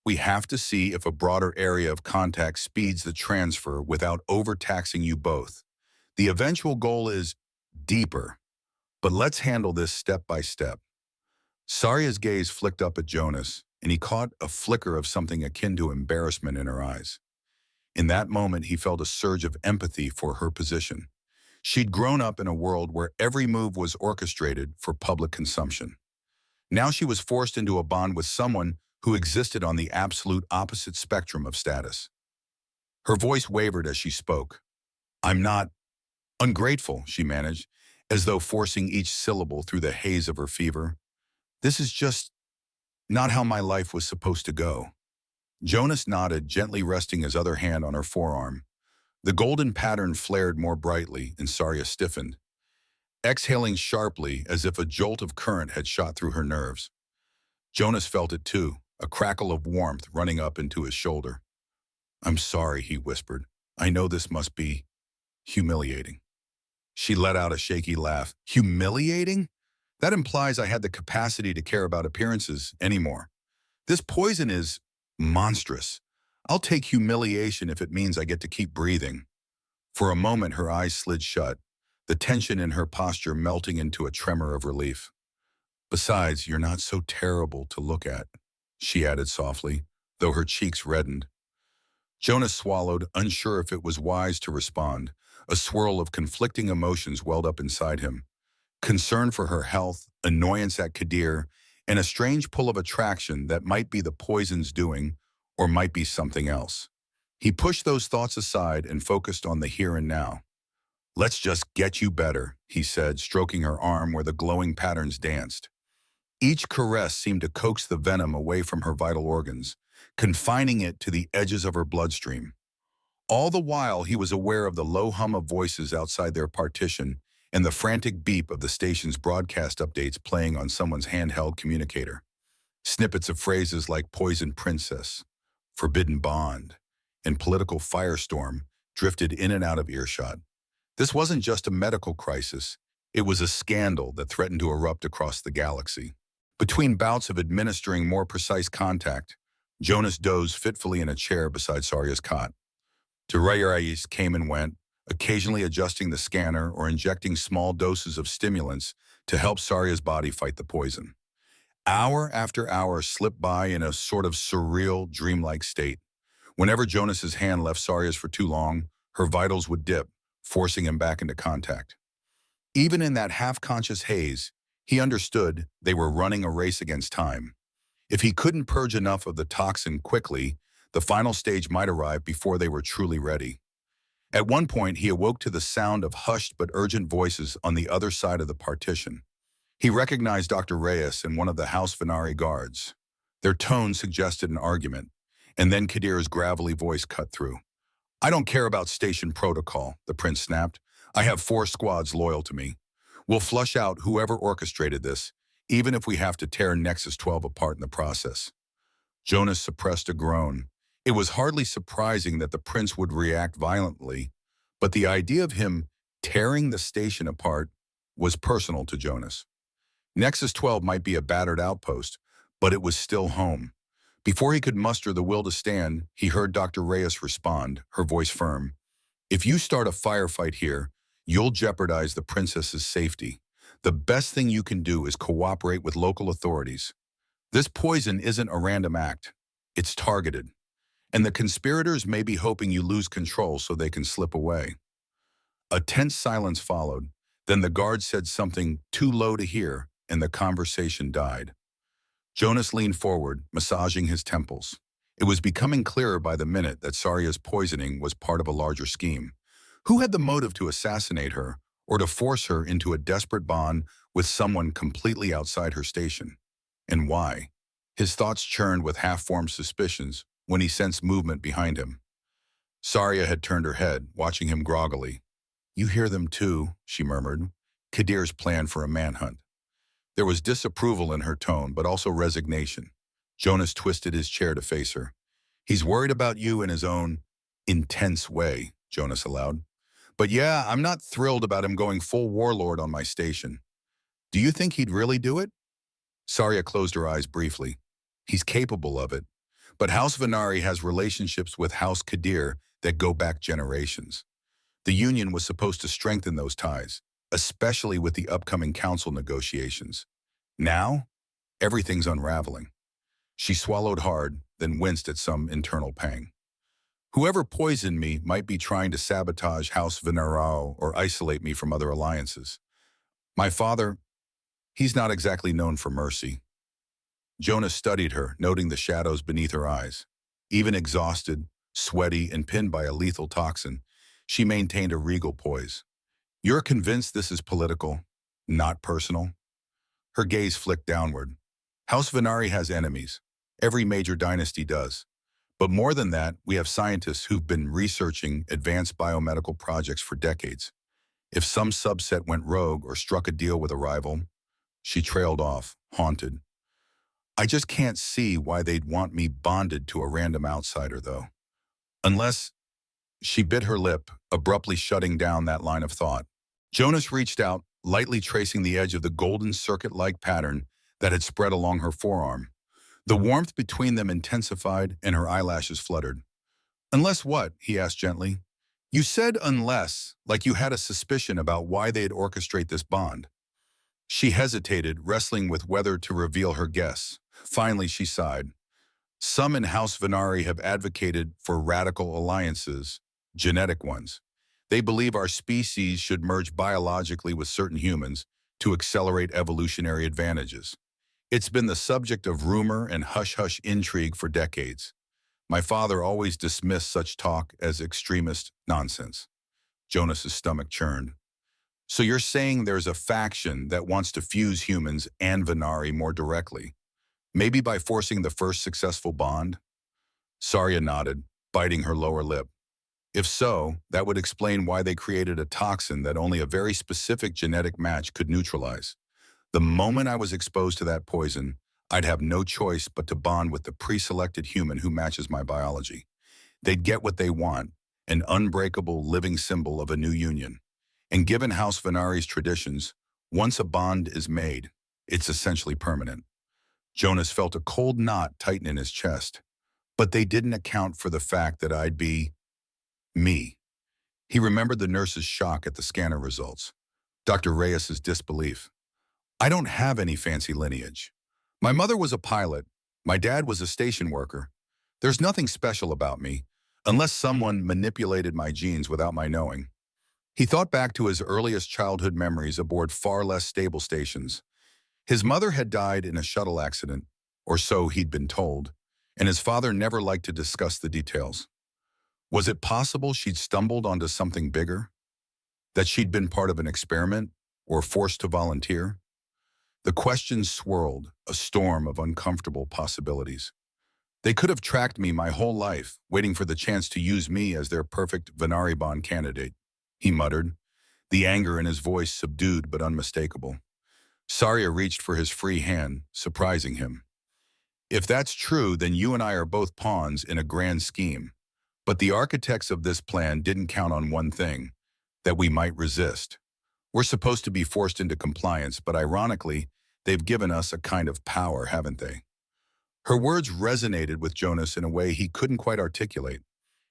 We have to see if a broader area of contact speeds the transfer without overtaxing you both. The eventual goal is deeper, but let's handle this step by step." Saria's gaze flicked up at Jonas, and he caught a flicker of something akin to embarrassment in her eyes. In that moment, he felt a surge of empathy for her position. She'd grown up in a world where every move was orchestrated for public consumption. Now she was forced into a bond with someone who existed on the absolute opposite spectrum of status. Her voice wavered as she spoke. "I'm not ungrateful," she managed, as though forcing each syllable through the haze of her fever. "This is just not how my life was supposed to go." Jonas nodded, gently resting his other hand on her forearm. The golden pattern flared more brightly, and Saria stiffened, exhaling sharply as if a jolt of current had shot through her nerves. Jonas felt it too, a crackle of warmth running up into his shoulder. "I'm sorry," he whispered. "I know this must be humiliating." She let out a shaky laugh. "Humiliating? That implies I had the capacity to care about appearances anymore. This poison is monstrous. I'll take humiliation if it means I get to keep breathing." For a moment, her eyes slid shut, the tension in her posture melting into a tremor of relief. "Besides, you're not so terrible to look at," she added softly, though her cheeks reddened. Jonas swallowed, unsure if it was wise to respond. A swirl of conflicting emotions welled up inside him. Concern for her health, annoyance at Kadir, and a strange pull of attraction that might be the poison's doing or might be something else. He pushed those thoughts aside and focused on the here and now. "Let's just get you better," he said, stroking her arm where the glowing patterns danced. Each caress seemed to coax the venom away from her vital organs, confining it to the edges of her bloodstream. All the while, he was aware of the low hum of voices outside their partition and the frantic beep of the station's broadcast updates playing on someone's handheld communicator. Snippets of phrases like "poison princess," "forbidden bond," and "political firestorm" drifted in and out of earshot. This wasn't just a medical crisis. It was a scandal that threatened to erupt across the galaxy. Between bouts of administering more precise contact, Jonas dozed fitfully in a chair beside Saria's cot. Reyes came and went, occasionally adjusting the scanner or injecting small doses of stimulants to help Saria's body fight the poison. Hour after hour slipped by in a sort of surreal, dreamlike state. Whenever Jonas's hand left Saria's for too long, her vitals would dip, forcing him back into contact. Even in that half-conscious haze, he understood they were running a race against time. If he couldn't purge enough of the toxin quickly, the final stage might arrive before they were truly ready. At one point, he awoke to the sound of hushed but urgent voices on the other side of the partition. He recognized Dr. Reyes and one of the House Venari guards. Their tone suggested an argument, and then Kadir's gravelly voice cut through. "I don't care about station protocol," the prince snapped. "I have 4 squads loyal to me. We'll flush out whoever orchestrated this, even if we have to tear Nexus 12 apart in the process." Jonas suppressed a groan. It was hardly surprising that the prince would react violently, but the idea of him tearing the station apart was personal to Jonas. Nexus 12 might be a battered outpost, but it was still home. Before he could muster the will to stand, he heard Dr. Reyes respond, her voice firm. "If you start a firefight here, you'll jeopardize the princess's safety. The best thing you can do is cooperate with local authorities. This poison isn't a random act. It's targeted. And the conspirators may be hoping you lose control so they can slip away. A tense silence followed. Then the guard said something too low to hear, and the conversation died. Jonas leaned forward, massaging his temples. It was becoming clearer by the minute that Sarya's poisoning was part of a larger scheme. Who had the motive to assassinate her, or to force her into a desperate bond with someone completely outside her station? And why? His thoughts churned with half-formed suspicions when he sensed movement behind him. Sarya had turned her head, watching him groggily. "You hear them too," she murmured. "Kadir's plan for a manhunt." There was disapproval in her tone, but also resignation. Jonas twisted his chair to face her. "He's worried about you in his own intense way," Jonas allowed. "But yeah, I'm not thrilled about him going full warlord on my station." "Do you think he'd really do it?" Sarya closed her eyes briefly. "He's capable of it. But House Venari has relationships with House Kadir that go back generations. The Union was supposed to strengthen those ties, especially with the upcoming council negotiations. Now, everything's unraveling." She swallowed hard, then winced at some internal pang. "Whoever poisoned me might be trying to sabotage House Venarao or isolate me from other alliances. My father, he's not exactly known for mercy." Jonas studied her, noting the shadows beneath her eyes. Even exhausted, sweaty, and pinned by a lethal toxin, she maintained a regal poise. "You're convinced this is political, not personal?" Her gaze flicked downward. "House Venari has enemies. Every major dynasty does. But more than that, we have scientists who've been researching advanced biomedical projects for decades. If some subset went rogue or struck a deal with a rival..." She trailed off, haunted. "I just can't see why they'd want me bonded to a random outsider, though. Unless..." She bit her lip, abruptly shutting down that line of thought. Jonas reached out, lightly tracing the edge of the golden circuit-like pattern that had spread along her forearm. The warmth between them intensified, and her eyelashes fluttered. "Unless what?" he asked gently. "You said unless, like you had a suspicion about why they'd orchestrate this bond." She hesitated, wrestling with whether to reveal her guess. Finally, she sighed. "Some in House Venari have advocated for radical alliances, genetic ones. They believe our species should merge biologically with certain humans to accelerate evolutionary advantages. It's been the subject of rumor and hush-hush intrigue for decades. My father always dismissed such talk as extremist nonsense." Jonas's stomach churned. "So you're saying there's a faction that wants to fuse humans and Venari more directly, maybe by forcing the first successful bond?" Sarya nodded, biting her lower lip. "If so, that would explain why they created a toxin that only a very specific genetic match could neutralize. The moment I was exposed to that poison, I'd have no choice but to bond with the pre-selected human who matches my biology. They'd get what they want, an unbreakable living symbol of a new union. And given House Venari's traditions, once a bond is made, it's essentially permanent." Jonas felt a cold knot tighten in his chest. "But they didn't account for the fact that I'd be... me." He remembered the nurse's shock at the scanner results. Dr. Reyes's disbelief. "I don't have any fancy lineage. My mother was a pilot. My dad was a station worker. There's nothing special about me, unless someone manipulated my genes without my knowing." He thought back to his earliest childhood memories aboard far less stable stations. His mother had died in a shuttle accident, or so he'd been told, and his father never liked to discuss the details. Was it possible she'd stumbled onto something bigger? That she'd been part of an experiment, or forced to volunteer? The questions swirled, a storm of uncomfortable possibilities. "They could have tracked me my whole life, waiting for the chance to use me as their perfect Venari bond candidate," he muttered, the anger in his voice subdued but unmistakable. Sarya reached for his free hand, surprising him. "If that's true, then you and I are both pawns in a grand scheme. But the architects of this plan didn't count on one thing, that we might resist. We're supposed to be forced into compliance, but ironically, they've given us a kind of power, haven't they?" Her words resonated with Jonas in a way he couldn't quite articulate.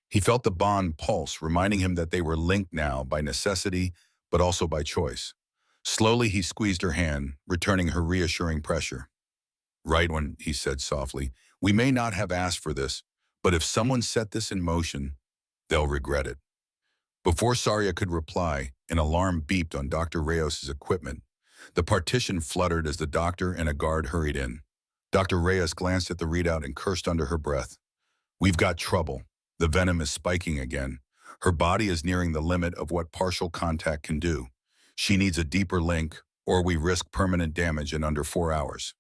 He felt the bond pulse, reminding him that they were linked now by necessity, but also by choice. Slowly, he squeezed her hand, returning her reassuring pressure. "Right one," he said softly. "We may not have asked for this, But if someone set this in motion, they'll regret it. Before Saria could reply, an alarm beeped on Dr. Reyes's equipment. The partition fluttered as the doctor and a guard hurried in. Dr. Reyes glanced at the readout and cursed under her breath. We've got trouble. The venom is spiking again. Her body is nearing the limit of what partial contact can do. She needs a deeper link, or we risk permanent damage in under 4 hours.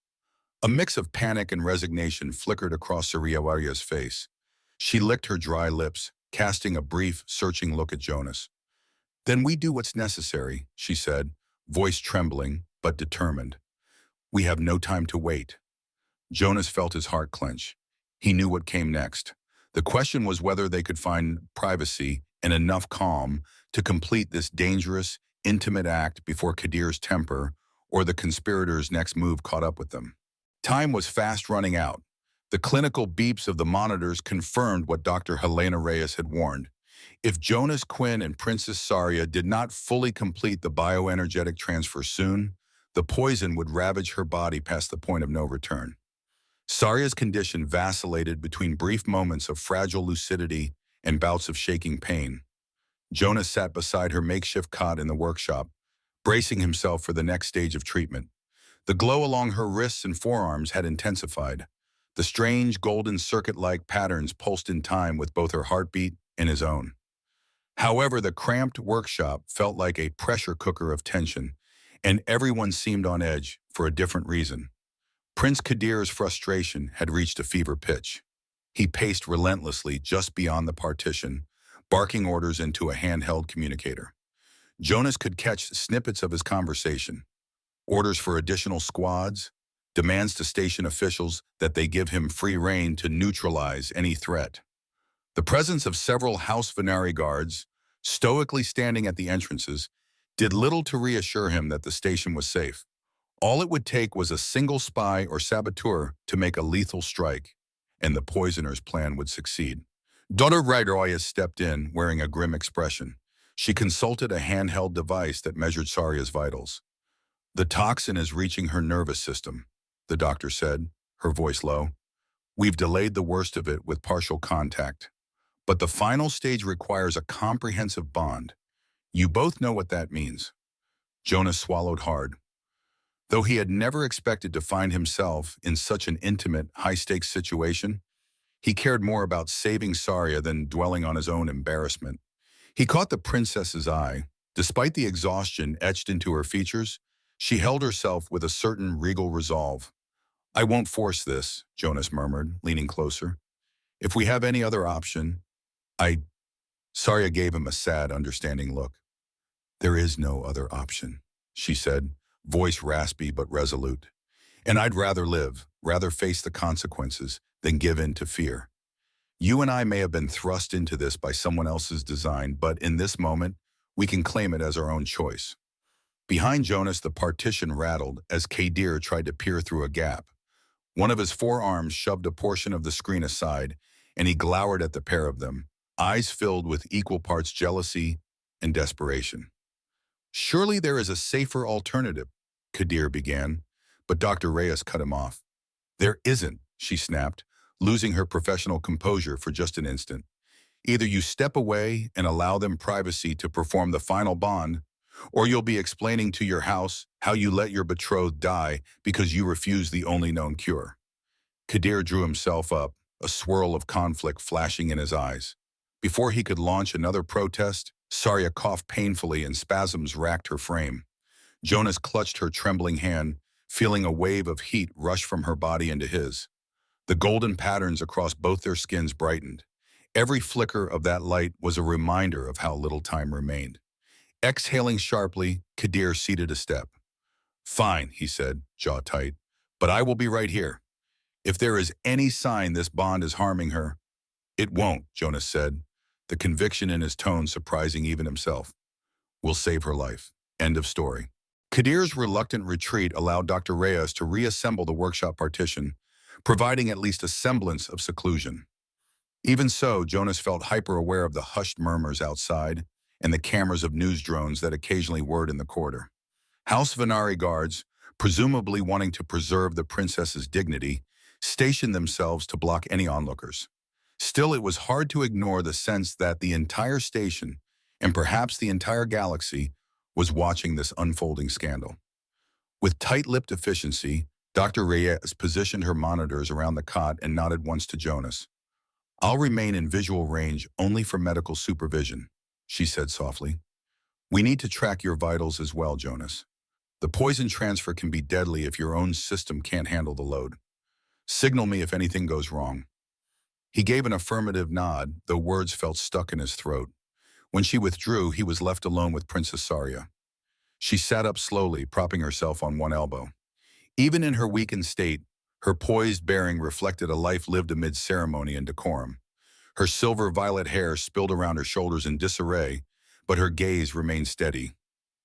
A mix of panic and resignation flickered across Sariawaria's face. She licked her dry lips, casting a brief, searching look at Jonas. Then we do what's necessary, she said, voice trembling, but determined. We have no time to wait. Jonas felt his heart clench. He knew what came next. The question was whether they could find privacy and enough calm to complete this dangerous, intimate act before Kadir's temper or the conspirators' next move caught up with them. Time was fast running out. The clinical beeps of the monitors confirmed what Dr. Helena Reyes had warned. If Jonas Quinn and Princess Saria did not fully complete the bioenergetic transfer soon, the poison would ravage her body past the point of no return. Saria's condition vacillated between brief moments of fragile lucidity and bouts of shaking pain. Jonas sat beside her makeshift cot in the workshop, bracing himself for the next stage of treatment. The glow along her wrists and forearms had intensified. The strange golden circuit-like patterns pulsed in time with both her heartbeat and his own. However, the cramped workshop felt like a pressure cooker of tension, and everyone seemed on edge for a different reason. Prince Kadir's frustration had reached a fever pitch. He paced relentlessly just beyond the partition, barking orders into a handheld communicator. Jonas could catch snippets of his conversation. Orders for additional squads, demands to station officials that they give him free rein to neutralize any threat. The presence of several House Venari guards, stoically standing at the entrances, did little to reassure him that the station was safe. All it would take was a single spy or saboteur to make a lethal strike, and the poisoner's plan would succeed. Dr. Reyes stepped in, wearing a grim expression. She consulted a handheld device that measured Saria's vitals. The toxin is reaching her nervous system, the doctor said, her voice low. We've delayed the worst of it with partial contact. But the final stage requires a comprehensive bond. You both know what that means. Jonas swallowed hard. Though he had never expected to find himself in such an intimate, high-stakes situation, he cared more about saving Saria than dwelling on his own embarrassment. He caught the princess's eye. Despite the exhaustion etched into her features, she held herself with a certain regal resolve. I won't force this, Jonas murmured, leaning closer. If we have any other option, Saria gave him a sad, understanding look. There is no other option, she said, voice raspy but resolute. And I'd rather live, rather face the consequences, than give in to fear. You and I may have been thrust into this by someone else's design, but in this moment, we can claim it as our own choice. Behind Jonas, the partition rattled as Kadir tried to peer through a gap. One of his forearms shoved a portion of the screen aside, and he glowered at the pair of them, eyes filled with equal parts jealousy and desperation. Surely there is a safer alternative, Kadir began, but Dr. Reyes cut him off. There isn't, she snapped, losing her professional composure for just an instant. Either you step away and allow them privacy to perform the final bond, or you'll be explaining to your house how you let your betrothed die because you refused the only known cure. Kadir drew himself up, a swirl of conflict flashing in his eyes. Before he could launch another protest, Saria coughed painfully and spasms racked her frame. Jonas clutched her trembling hand, feeling a wave of heat rush from her body into his. The golden patterns across both their skins brightened. Every flicker of that light was a reminder of how little time remained. Exhaling sharply, Kadir ceded a step. Fine, he said, jaw tight, but I will be right here. If there is any sign this bond is harming her, it won't, Jonas said, the conviction in his tone surprising even himself. We'll save her life. End of story. Kadir's reluctant retreat allowed Dr. Reyes to reassemble the workshop partition, providing at least a semblance of seclusion. Even so, Jonas felt hyper-aware of the hushed murmurs outside and the cameras of news drones that occasionally whirred in the corridor. House Venari guards, presumably wanting to preserve the princess's dignity, stationed themselves to block any onlookers. Still, it was hard to ignore the sense that the entire station, and perhaps the entire galaxy, was watching this unfolding scandal. With tight-lipped efficiency, Dr. Reyes positioned her monitors around the cot and nodded once to Jonas. "I'll remain in visual range only for medical supervision," she said softly. "We need to track your vitals as well, Jonas. The poison transfer can be deadly if your own system can't handle the load. Signal me if anything goes wrong." He gave an affirmative nod, though words felt stuck in his throat. When she withdrew, he was left alone with Princess Saria. She sat up slowly, propping herself on one elbow. Even in her weakened state, her poised bearing reflected a life lived amid ceremony and decorum. Her silver-violet hair spilled around her shoulders in disarray, but her gaze remained steady.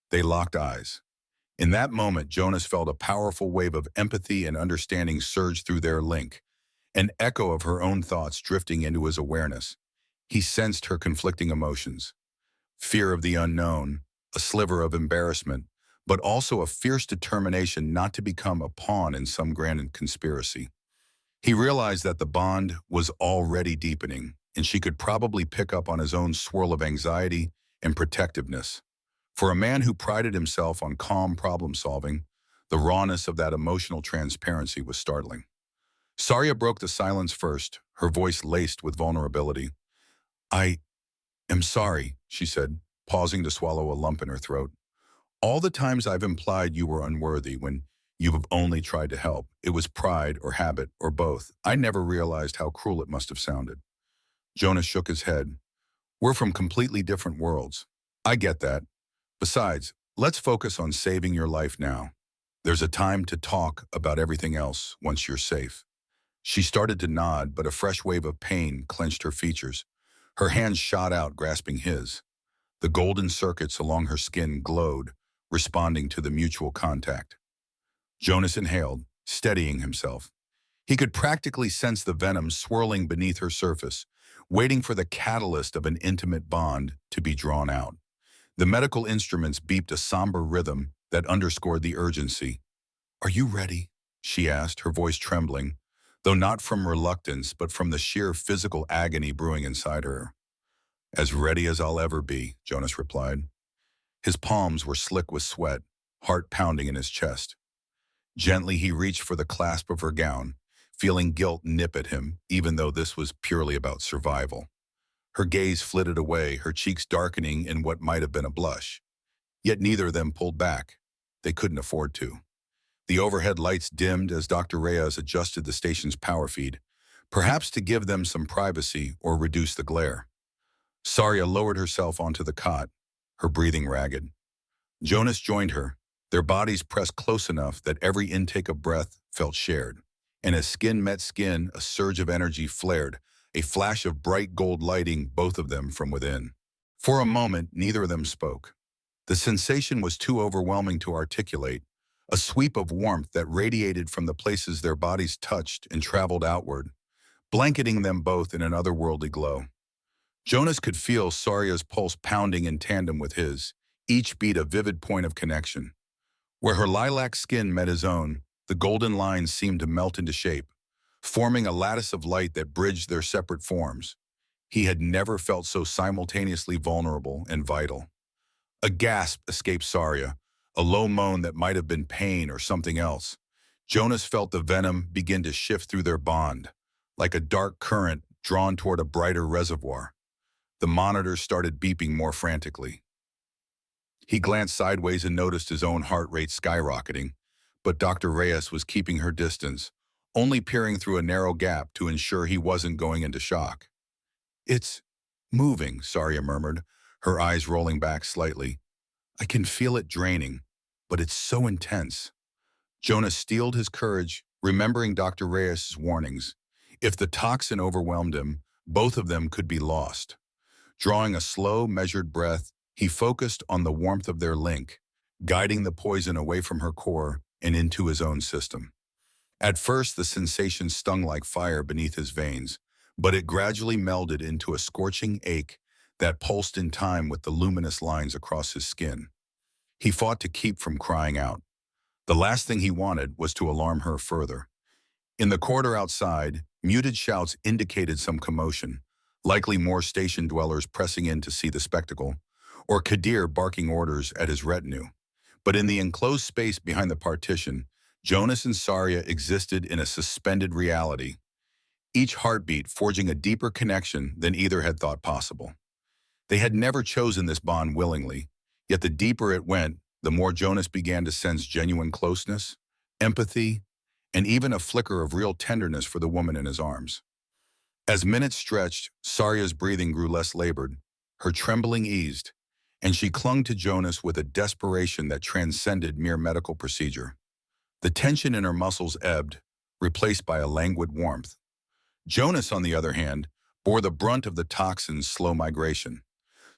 They locked eyes. In that moment, Jonas felt a powerful wave of empathy and understanding surge through their link, an echo of her own thoughts drifting into his awareness. He sensed her conflicting emotions: fear of the unknown, a sliver of embarrassment, but also a fierce determination not to become a pawn in some grand conspiracy. He realized that the bond was already deepening, and she could probably pick up on his own swirl of anxiety and protectiveness. For a man who prided himself on calm problem-solving, the rawness of that emotional transparency was startling. Saria broke the silence first, her voice laced with vulnerability. "I am sorry," she said, pausing to swallow a lump in her throat. "All the times I've implied you were unworthy when you have only tried to help. It was pride or habit or both. I never realized how cruel it must have sounded." Jonas shook his head. "We're from completely different worlds. I get that. Besides, let's focus on saving your life now. There's a time to talk about everything else once you're safe." She started to nod, but a fresh wave of pain clenched her features. Her hands shot out, grasping his. The golden circuits along her skin glowed, responding to the mutual contact. Jonas inhaled, steadying himself. He could practically sense the venom swirling beneath her surface, waiting for the catalyst of an intimate bond to be drawn out. The medical instruments beeped a somber rhythm that underscored the urgency. "Are you ready?" she asked, her voice trembling, though not from reluctance but from the sheer physical agony brewing inside her. "As ready as I'll ever be," Jonas replied. His palms were slick with sweat, heart pounding in his chest. Gently he reached for the clasp of her gown, feeling guilt nip at him, even though this was purely about survival. Her gaze flitted away, her cheeks darkening in what might have been a blush. Yet neither of them pulled back. They couldn't afford to. The overhead lights dimmed as Dr. Reyes adjusted the station's power feed, perhaps to give them some privacy or reduce the glare. Saria lowered herself onto the cot, her breathing ragged. Jonas joined her, their bodies pressed close enough that every intake of breath felt shared. And as skin met skin, a surge of energy flared, a flash of bright gold lighting both of them from within. For a moment, neither of them spoke. The sensation was too overwhelming to articulate, a sweep of warmth that radiated from the places their bodies touched and traveled outward, blanketing them both in an otherworldly glow. Jonas could feel Saria's pulse pounding in tandem with his, each beat a vivid point of connection. Where her lilac skin met his own, the golden lines seemed to melt into shape, forming a lattice of light that bridged their separate forms. He had never felt so simultaneously vulnerable and vital. A gasp escaped Saria, a low moan that might have been pain or something else. Jonas felt the venom begin to shift through their bond, like a dark current drawn toward a brighter reservoir. The monitors started beeping more frantically. He glanced sideways and noticed his own heart rate skyrocketing, but Dr. Reyes was keeping her distance, only peering through a narrow gap to ensure he wasn't going into shock. "It's moving," Saria murmured, her eyes rolling back slightly. "I can feel it draining, but it's so intense." Jonas steeled his courage, remembering Dr. Reyes' warnings. If the toxin overwhelmed him, both of them could be lost. Drawing a slow, measured breath, he focused on the warmth of their link, guiding the poison away from her core and into his own system. At first, the sensation stung like fire beneath his veins, but it gradually melded into a scorching ache that pulsed in time with the luminous lines across his skin. He fought to keep from crying out. The last thing he wanted was to alarm her further. In the corridor outside, muted shouts indicated some commotion, likely more station dwellers pressing in to see the spectacle, or Kadir barking orders at his retinue. But in the enclosed space behind the partition, Jonas and Saria existed in a suspended reality, each heartbeat forging a deeper connection than either had thought possible. They had never chosen this bond willingly, yet the deeper it went, the more Jonas began to sense genuine closeness, empathy, and even a flicker of real tenderness for the woman in his arms. As minutes stretched, Saria's breathing grew less labored, her trembling eased, and she clung to Jonas with a desperation that transcended mere medical procedure. The tension in her muscles ebbed, replaced by a languid warmth. Jonas, on the other hand, bore the brunt of the toxin's slow migration.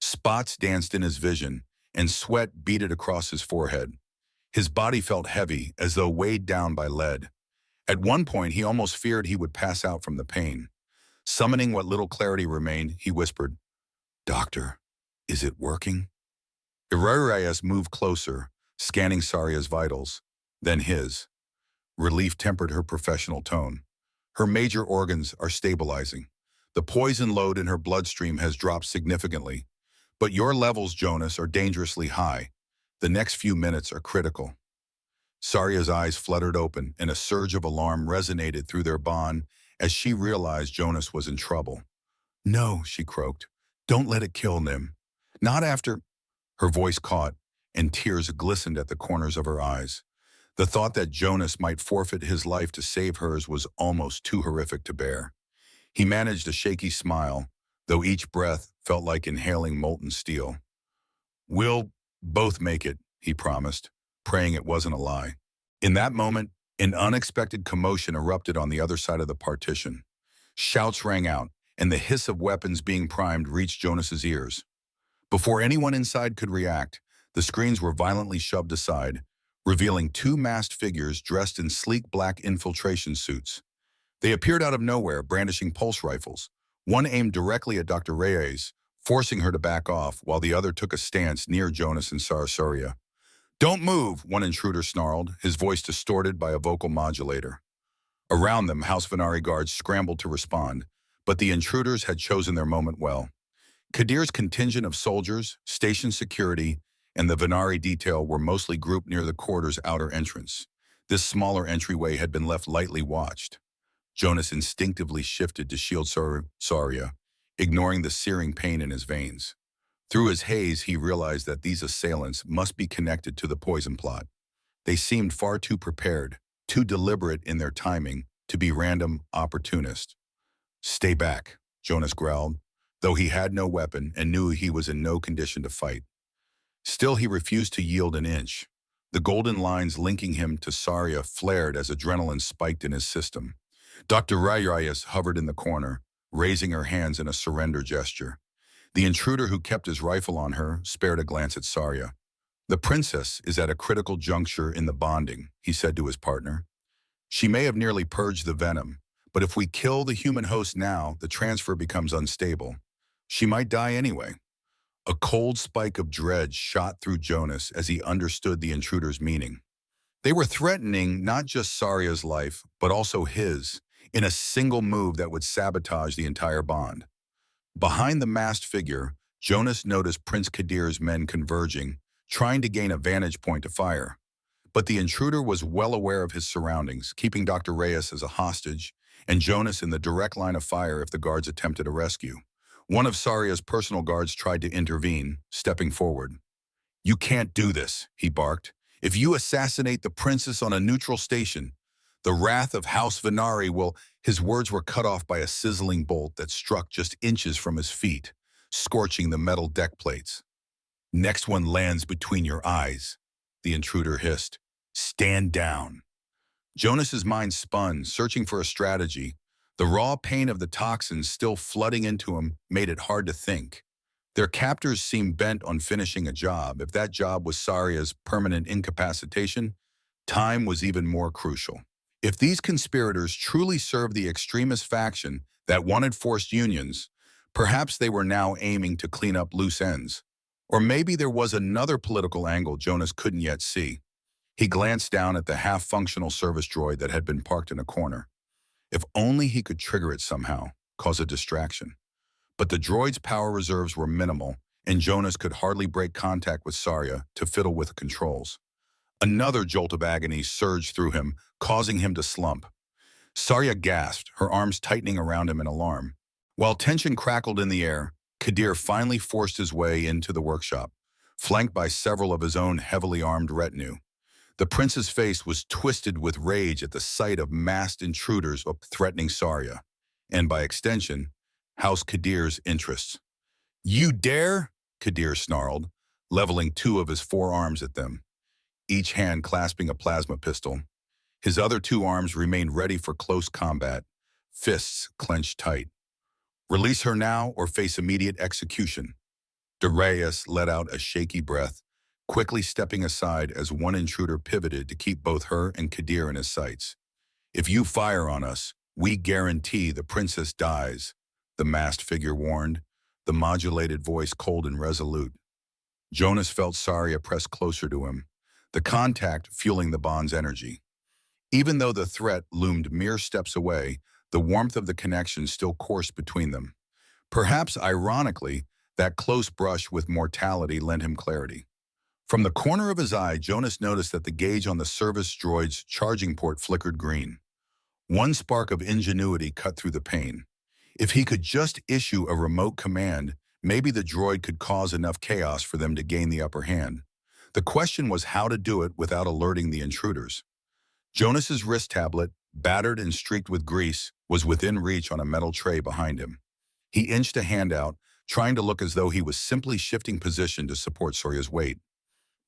Spots danced in his vision, and sweat beaded across his forehead. His body felt heavy, as though weighed down by lead. At one point, he almost feared he would pass out from the pain. Summoning what little clarity remained, he whispered, "Doctor, is it working?" Irarias moved closer, scanning Saria's vitals, then his. Relief tempered her professional tone. "Her major organs are stabilizing. The poison load in her bloodstream has dropped significantly. But your levels, Jonas, are dangerously high. The next few minutes are critical." Saria's eyes fluttered open, and a surge of alarm resonated through their bond as she realized Jonas was in trouble. "No," she croaked. "Don't let it kill Nim. Not after—" Her voice caught, and tears glistened at the corners of her eyes. The thought that Jonas might forfeit his life to save hers was almost too horrific to bear. He managed a shaky smile, though each breath felt like inhaling molten steel. "We'll both make it," he promised, praying it wasn't a lie. In that moment, an unexpected commotion erupted on the other side of the partition. Shouts rang out, and the hiss of weapons being primed reached Jonas's ears. Before anyone inside could react, the screens were violently shoved aside, revealing two masked figures dressed in sleek black infiltration suits. They appeared out of nowhere, brandishing pulse rifles. One aimed directly at Dr. Reyes, forcing her to back off, while the other took a stance near Jonas and Saria. "Don't move," one intruder snarled, his voice distorted by a vocal modulator. Around them, House Venari guards scrambled to respond, but the intruders had chosen their moment well. Kadir's contingent of soldiers, station security, and the Venari detail were mostly grouped near the corridor's outer entrance. This smaller entryway had been left lightly watched. Jonas instinctively shifted to shield Saria, ignoring the searing pain in his veins. Through his haze, he realized that these assailants must be connected to the poison plot. They seemed far too prepared, too deliberate in their timing, to be random opportunists. "Stay back," Jonas growled, though he had no weapon and knew he was in no condition to fight. Still, he refused to yield an inch. The golden lines linking him to Saria flared as adrenaline spiked in his system. Dr. Reyes hovered in the corner, raising her hands in a surrender gesture. The intruder who kept his rifle on her spared a glance at Saria. "The princess is at a critical juncture in the bonding," he said to his partner. "She may have nearly purged the venom, but if we kill the human host now, the transfer becomes unstable. She might die anyway." A cold spike of dread shot through Jonas as he understood the intruder's meaning. They were threatening not just Saria's life, but also his, in a single move that would sabotage the entire bond. Behind the masked figure, Jonas noticed Prince Kadir's men converging, trying to gain a vantage point to fire. But the intruder was well aware of his surroundings, keeping Dr. Reyes as a hostage, and Jonas in the direct line of fire if the guards attempted a rescue. One of Saria's personal guards tried to intervene, stepping forward. "You can't do this," he barked. "If you assassinate the princess on a neutral station, the wrath of House Venari will—" His words were cut off by a sizzling bolt that struck just inches from his feet, scorching the metal deck plates. "Next one lands between your eyes," the intruder hissed. "Stand down." Jonas's mind spun, searching for a strategy. The raw pain of the toxins still flooding into him made it hard to think. Their captors seemed bent on finishing a job. If that job was Saria's permanent incapacitation, time was even more crucial. If these conspirators truly served the extremist faction that wanted forced unions, perhaps they were now aiming to clean up loose ends. Or maybe there was another political angle Jonas couldn't yet see. He glanced down at the half-functional service droid that had been parked in a corner. If only he could trigger it somehow, cause a distraction. But the droid's power reserves were minimal, and Jonas could hardly break contact with Saria to fiddle with controls. Another jolt of agony surged through him, causing him to slump. Saria gasped, her arms tightening around him in alarm. While tension crackled in the air, Kadir finally forced his way into the workshop, flanked by several of his own heavily armed retinue. The prince's face was twisted with rage at the sight of masked intruders threatening Saria, and by extension, House Kadir's interests. "You dare?" Kadir snarled, leveling two of his forearms at them, each hand clasping a plasma pistol. His other two arms remained ready for close combat, fists clenched tight. "Release her now or face immediate execution." Darius let out a shaky breath, quickly stepping aside as one intruder pivoted to keep both her and Kadir in his sights. "If you fire on us, we guarantee the princess dies," the masked figure warned, the modulated voice cold and resolute. Jonas felt Saria press closer to him, the contact fueling the bond's energy. Even though the threat loomed mere steps away, the warmth of the connection still coursed between them. Perhaps ironically, that close brush with mortality lent him clarity. From the corner of his eye, Jonas noticed that the gauge on the service droid's charging port flickered green. One spark of ingenuity cut through the pain. If he could just issue a remote command, maybe the droid could cause enough chaos for them to gain the upper hand. The question was how to do it without alerting the intruders. Jonas's wrist tablet, battered and streaked with grease, was within reach on a metal tray behind him. He inched a hand out, trying to look as though he was simply shifting position to support Soria's weight.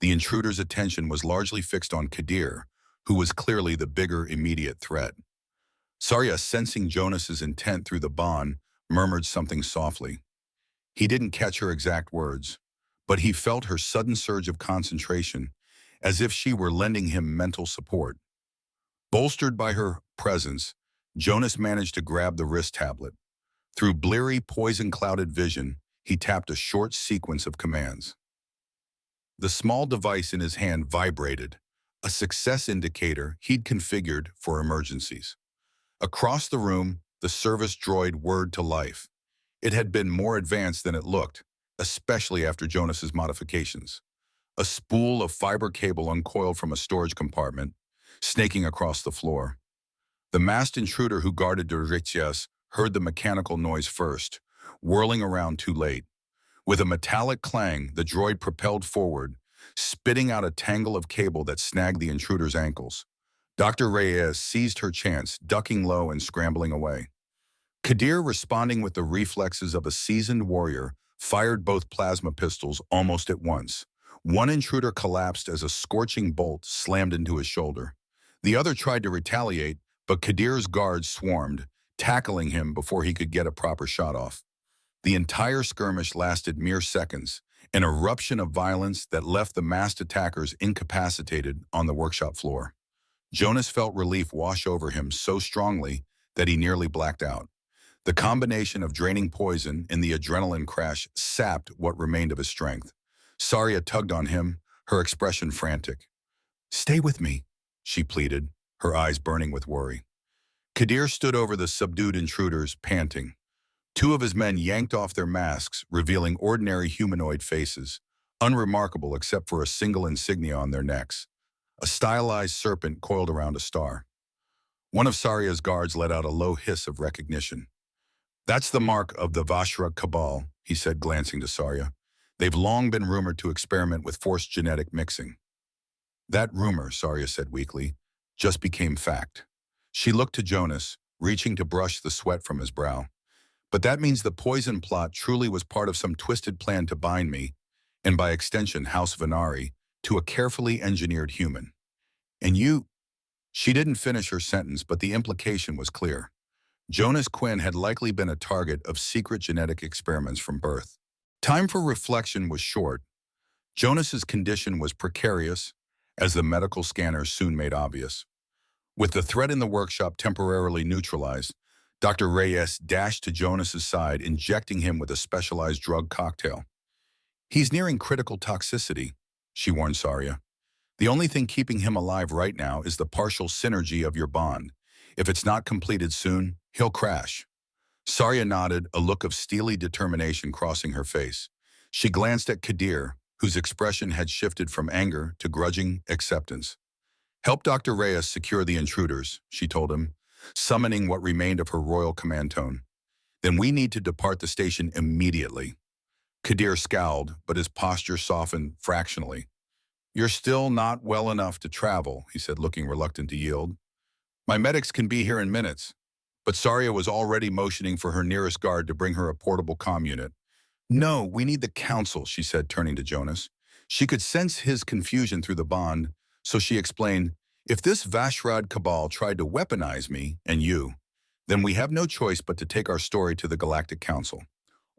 The intruder's attention was largely fixed on Kadir, who was clearly the bigger immediate threat. Saria, sensing Jonas's intent through the bond, murmured something softly. He didn't catch her exact words, but he felt her sudden surge of concentration, as if she were lending him mental support. Bolstered by her presence, Jonas managed to grab the wrist tablet. Through bleary, poison-clouded vision, he tapped a short sequence of commands. The small device in his hand vibrated, a success indicator he'd configured for emergencies. Across the room, the service droid whirred to life. It had been more advanced than it looked, especially after Jonas's modifications. A spool of fiber cable uncoiled from a storage compartment, snaking across the floor. The masked intruder who guarded Darius heard the mechanical noise first, whirling around too late. With a metallic clang, the droid propelled forward, spitting out a tangle of cable that snagged the intruder's ankles. Dr. Reyes seized her chance, ducking low and scrambling away. Kadir, responding with the reflexes of a seasoned warrior, fired both plasma pistols almost at once. One intruder collapsed as a scorching bolt slammed into his shoulder. The other tried to retaliate, but Kadir's guards swarmed, tackling him before he could get a proper shot off. The entire skirmish lasted mere seconds, an eruption of violence that left the masked attackers incapacitated on the workshop floor. Jonas felt relief wash over him so strongly that he nearly blacked out. The combination of draining poison and the adrenaline crash sapped what remained of his strength. Saria tugged on him, her expression frantic. "Stay with me," she pleaded, her eyes burning with worry. Kadir stood over the subdued intruders, panting. Two of his men yanked off their masks, revealing ordinary humanoid faces, unremarkable except for a single insignia on their necks, a stylized serpent coiled around a star. One of Saria's guards let out a low hiss of recognition. "That's the mark of the Vashra Cabal," he said, glancing to Saria. "They've long been rumored to experiment with forced genetic mixing." That rumor, Saria said weakly, just became fact. She looked to Jonas, reaching to brush the sweat from his brow. "But that means the poison plot truly was part of some twisted plan to bind me, and by extension House Venari, to a carefully engineered human. And you—" She didn't finish her sentence, but the implication was clear. Jonas Quinn had likely been a target of secret genetic experiments from birth. Time for reflection was short. Jonas's condition was precarious, as the medical scanners soon made obvious. With the threat in the workshop temporarily neutralized, Dr. Reyes dashed to Jonas's side, injecting him with a specialized drug cocktail. "He's nearing critical toxicity," she warned Saria. "The only thing keeping him alive right now is the partial synergy of your bond. If it's not completed soon, he'll crash. Saria nodded, a look of steely determination crossing her face. She glanced at Kadir, whose expression had shifted from anger to grudging acceptance. "Help Dr. Reyes secure the intruders," she told him, summoning what remained of her royal command tone. "Then we need to depart the station immediately." Kadir scowled, but his posture softened fractionally. "You're still not well enough to travel," he said, looking reluctant to yield. "My medics can be here in minutes." But Saria was already motioning for her nearest guard to bring her a portable comm unit. "No, we need the council," she said, turning to Jonas. She could sense his confusion through the bond, so she explained, "If this Vashrad cabal tried to weaponize me and you, then we have no choice but to take our story to the Galactic Council.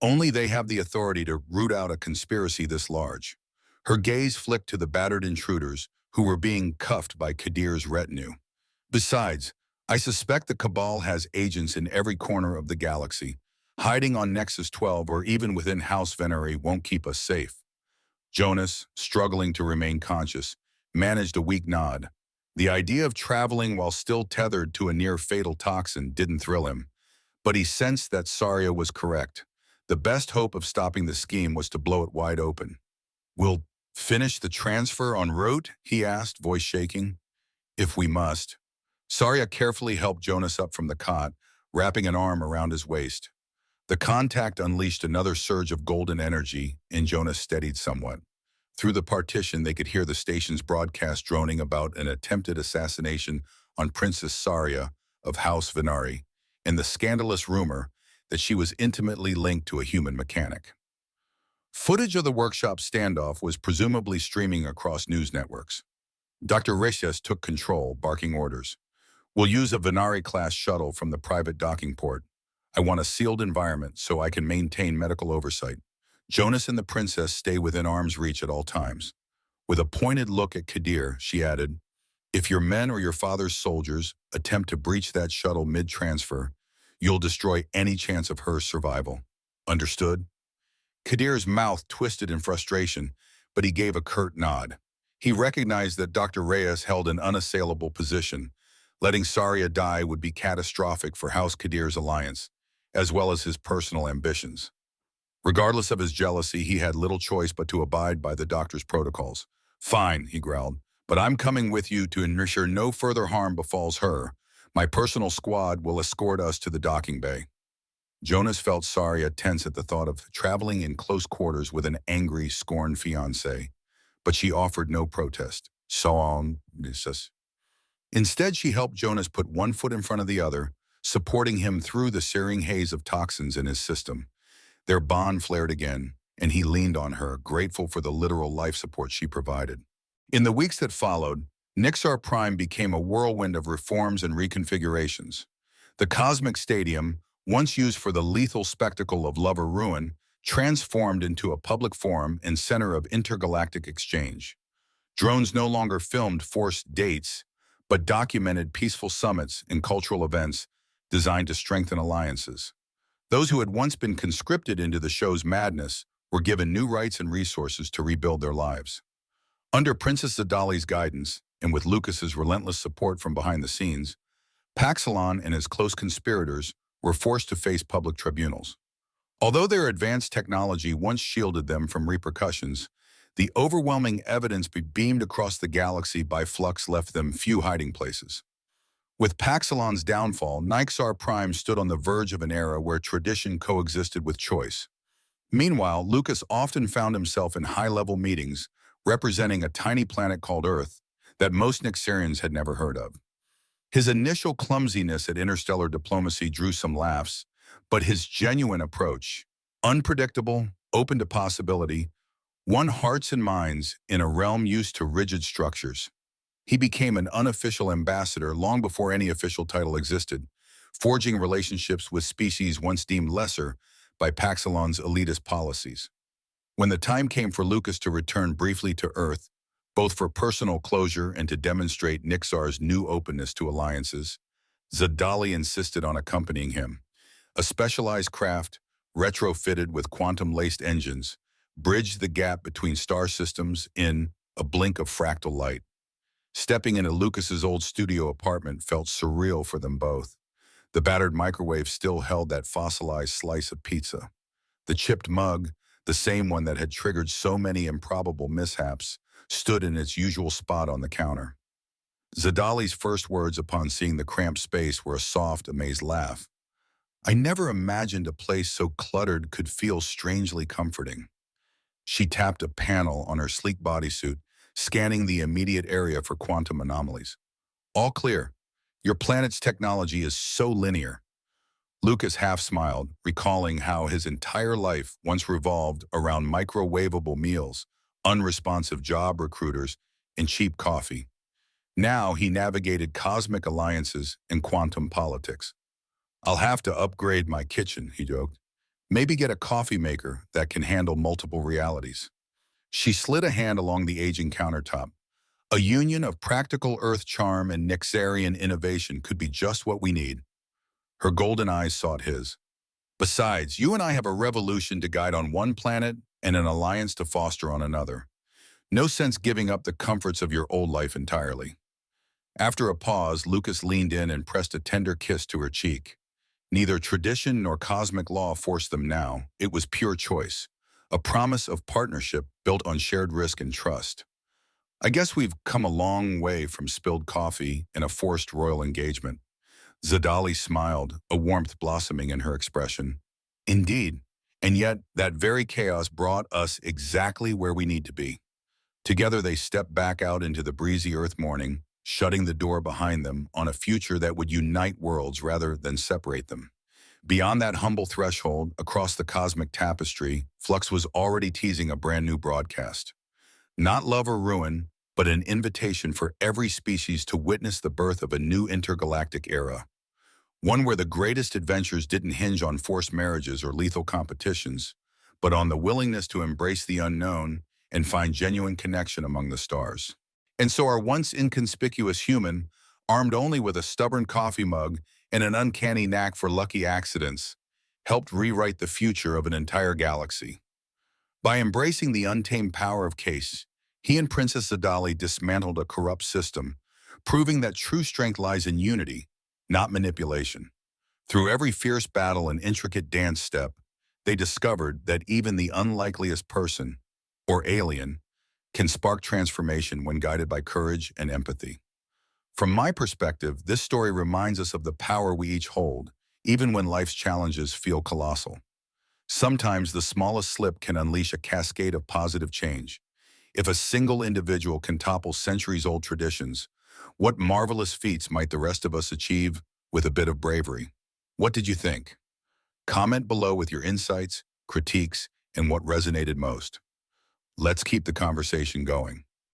Only they have the authority to root out a conspiracy this large." Her gaze flicked to the battered intruders who were being cuffed by Kadir's retinue. "Besides, I suspect the Cabal has agents in every corner of the galaxy. Hiding on Nexus 12 or even within House Venery won't keep us safe." Jonas, struggling to remain conscious, managed a weak nod. The idea of traveling while still tethered to a near-fatal toxin didn't thrill him. But he sensed that Saria was correct. The best hope of stopping the scheme was to blow it wide open. "We'll finish the transfer en route?" he asked, voice shaking. "If we must." Saria carefully helped Jonas up from the cot, wrapping an arm around his waist. The contact unleashed another surge of golden energy, and Jonas steadied somewhat. Through the partition, they could hear the station's broadcast droning about an attempted assassination on Princess Saria of House Venari, and the scandalous rumor that she was intimately linked to a human mechanic. Footage of the workshop standoff was presumably streaming across news networks. Dr. Reyes took control, barking orders. "We'll use a Venari-class shuttle from the private docking port. I want a sealed environment so I can maintain medical oversight. Jonas and the princess stay within arm's reach at all times." With a pointed look at Kadir, she added, "If your men or your father's soldiers attempt to breach that shuttle mid-transfer, you'll destroy any chance of her survival. Understood?" Kadir's mouth twisted in frustration, but he gave a curt nod. He recognized that Dr. Reyes held an unassailable position. Letting Saria die would be catastrophic for House Kadir's alliance, as well as his personal ambitions. Regardless of his jealousy, he had little choice but to abide by the doctor's protocols. "Fine," he growled, "but I'm coming with you to ensure no further harm befalls her. My personal squad will escort us to the docking bay." Jonas felt Saria tense at the thought of traveling in close quarters with an angry, scorned fiancé, but she offered no protest. Instead, she helped Jonas put one foot in front of the other, supporting him through the searing haze of toxins in his system. Their bond flared again, and he leaned on her, grateful for the literal life support she provided. In the weeks that followed, Nixar Prime became a whirlwind of reforms and reconfigurations. The Cosmic Stadium, once used for the lethal spectacle of Lover Ruin, transformed into a public forum and center of intergalactic exchange. Drones no longer filmed forced dates, but documented peaceful summits and cultural events designed to strengthen alliances. Those who had once been conscripted into the show's madness were given new rights and resources to rebuild their lives. Under Princess Zadali's guidance, and with Lucas's relentless support from behind the scenes, Paxilon and his close conspirators were forced to face public tribunals. Although their advanced technology once shielded them from repercussions, the overwhelming evidence beamed across the galaxy by Flux left them few hiding places. With Paxilon's downfall, Nixar Prime stood on the verge of an era where tradition coexisted with choice. Meanwhile, Lucas often found himself in high-level meetings representing a tiny planet called Earth that most Nixarians had never heard of. His initial clumsiness at interstellar diplomacy drew some laughs, but his genuine approach, unpredictable, open to possibility, won hearts and minds in a realm used to rigid structures. He became an unofficial ambassador long before any official title existed, forging relationships with species once deemed lesser by Paxilon's elitist policies. When the time came for Lucas to return briefly to Earth, both for personal closure and to demonstrate Nixar's new openness to alliances, Zadali insisted on accompanying him. A specialized craft, retrofitted with quantum-laced engines, bridged the gap between star systems in a blink of fractal light. Stepping into Lucas's old studio apartment felt surreal for them both. The battered microwave still held that fossilized slice of pizza. The chipped mug, the same one that had triggered so many improbable mishaps, stood in its usual spot on the counter. Zadali's first words upon seeing the cramped space were a soft, amazed laugh. I never imagined a place so cluttered could feel strangely comforting. She tapped a panel on her sleek bodysuit, scanning the immediate area for quantum anomalies. All clear. Your planet's technology is so linear. Lucas half smiled, recalling how his entire life once revolved around microwavable meals, unresponsive job recruiters, and cheap coffee. Now he navigated cosmic alliances and quantum politics. I'll have to upgrade my kitchen, he joked. Maybe get a coffee maker that can handle multiple realities. She slid a hand along the aging countertop. A union of practical earth charm and Nixarian innovation could be just what we need. Her golden eyes sought his. Besides, you and I have a revolution to guide on one planet and an alliance to foster on another. No sense giving up the comforts of your old life entirely. After a pause, Lucas leaned in and pressed a tender kiss to her cheek. Neither tradition nor cosmic law forced them now. It was pure choice, a promise of partnership built on shared risk and trust. I guess we've come a long way from spilled coffee and a forced royal engagement. Zadali smiled, a warmth blossoming in her expression. Indeed, and yet that very chaos brought us exactly where we need to be. Together they stepped back out into the breezy earth morning, shutting the door behind them on a future that would unite worlds rather than separate them. Beyond that humble threshold, across the cosmic tapestry, Flux was already teasing a brand new broadcast. Not love or ruin, but an invitation for every species to witness the birth of a new intergalactic era. One where the greatest adventures didn't hinge on forced marriages or lethal competitions, but on the willingness to embrace the unknown and find genuine connection among the stars. And so our once inconspicuous human, armed only with a stubborn coffee mug and an uncanny knack for lucky accidents, helped rewrite the future of an entire galaxy. By embracing the untamed power of Case, he and Princess Zadali dismantled a corrupt system, proving that true strength lies in unity, not manipulation. Through every fierce battle and intricate dance step, they discovered that even the unlikeliest person, or alien, can spark transformation when guided by courage and empathy. From my perspective, this story reminds us of the power we each hold, even when life's challenges feel colossal. Sometimes the smallest slip can unleash a cascade of positive change. If a single individual can topple centuries-old traditions, what marvelous feats might the rest of us achieve with a bit of bravery? What did you think? Comment below with your insights, critiques, and what resonated most. Let's keep the conversation going.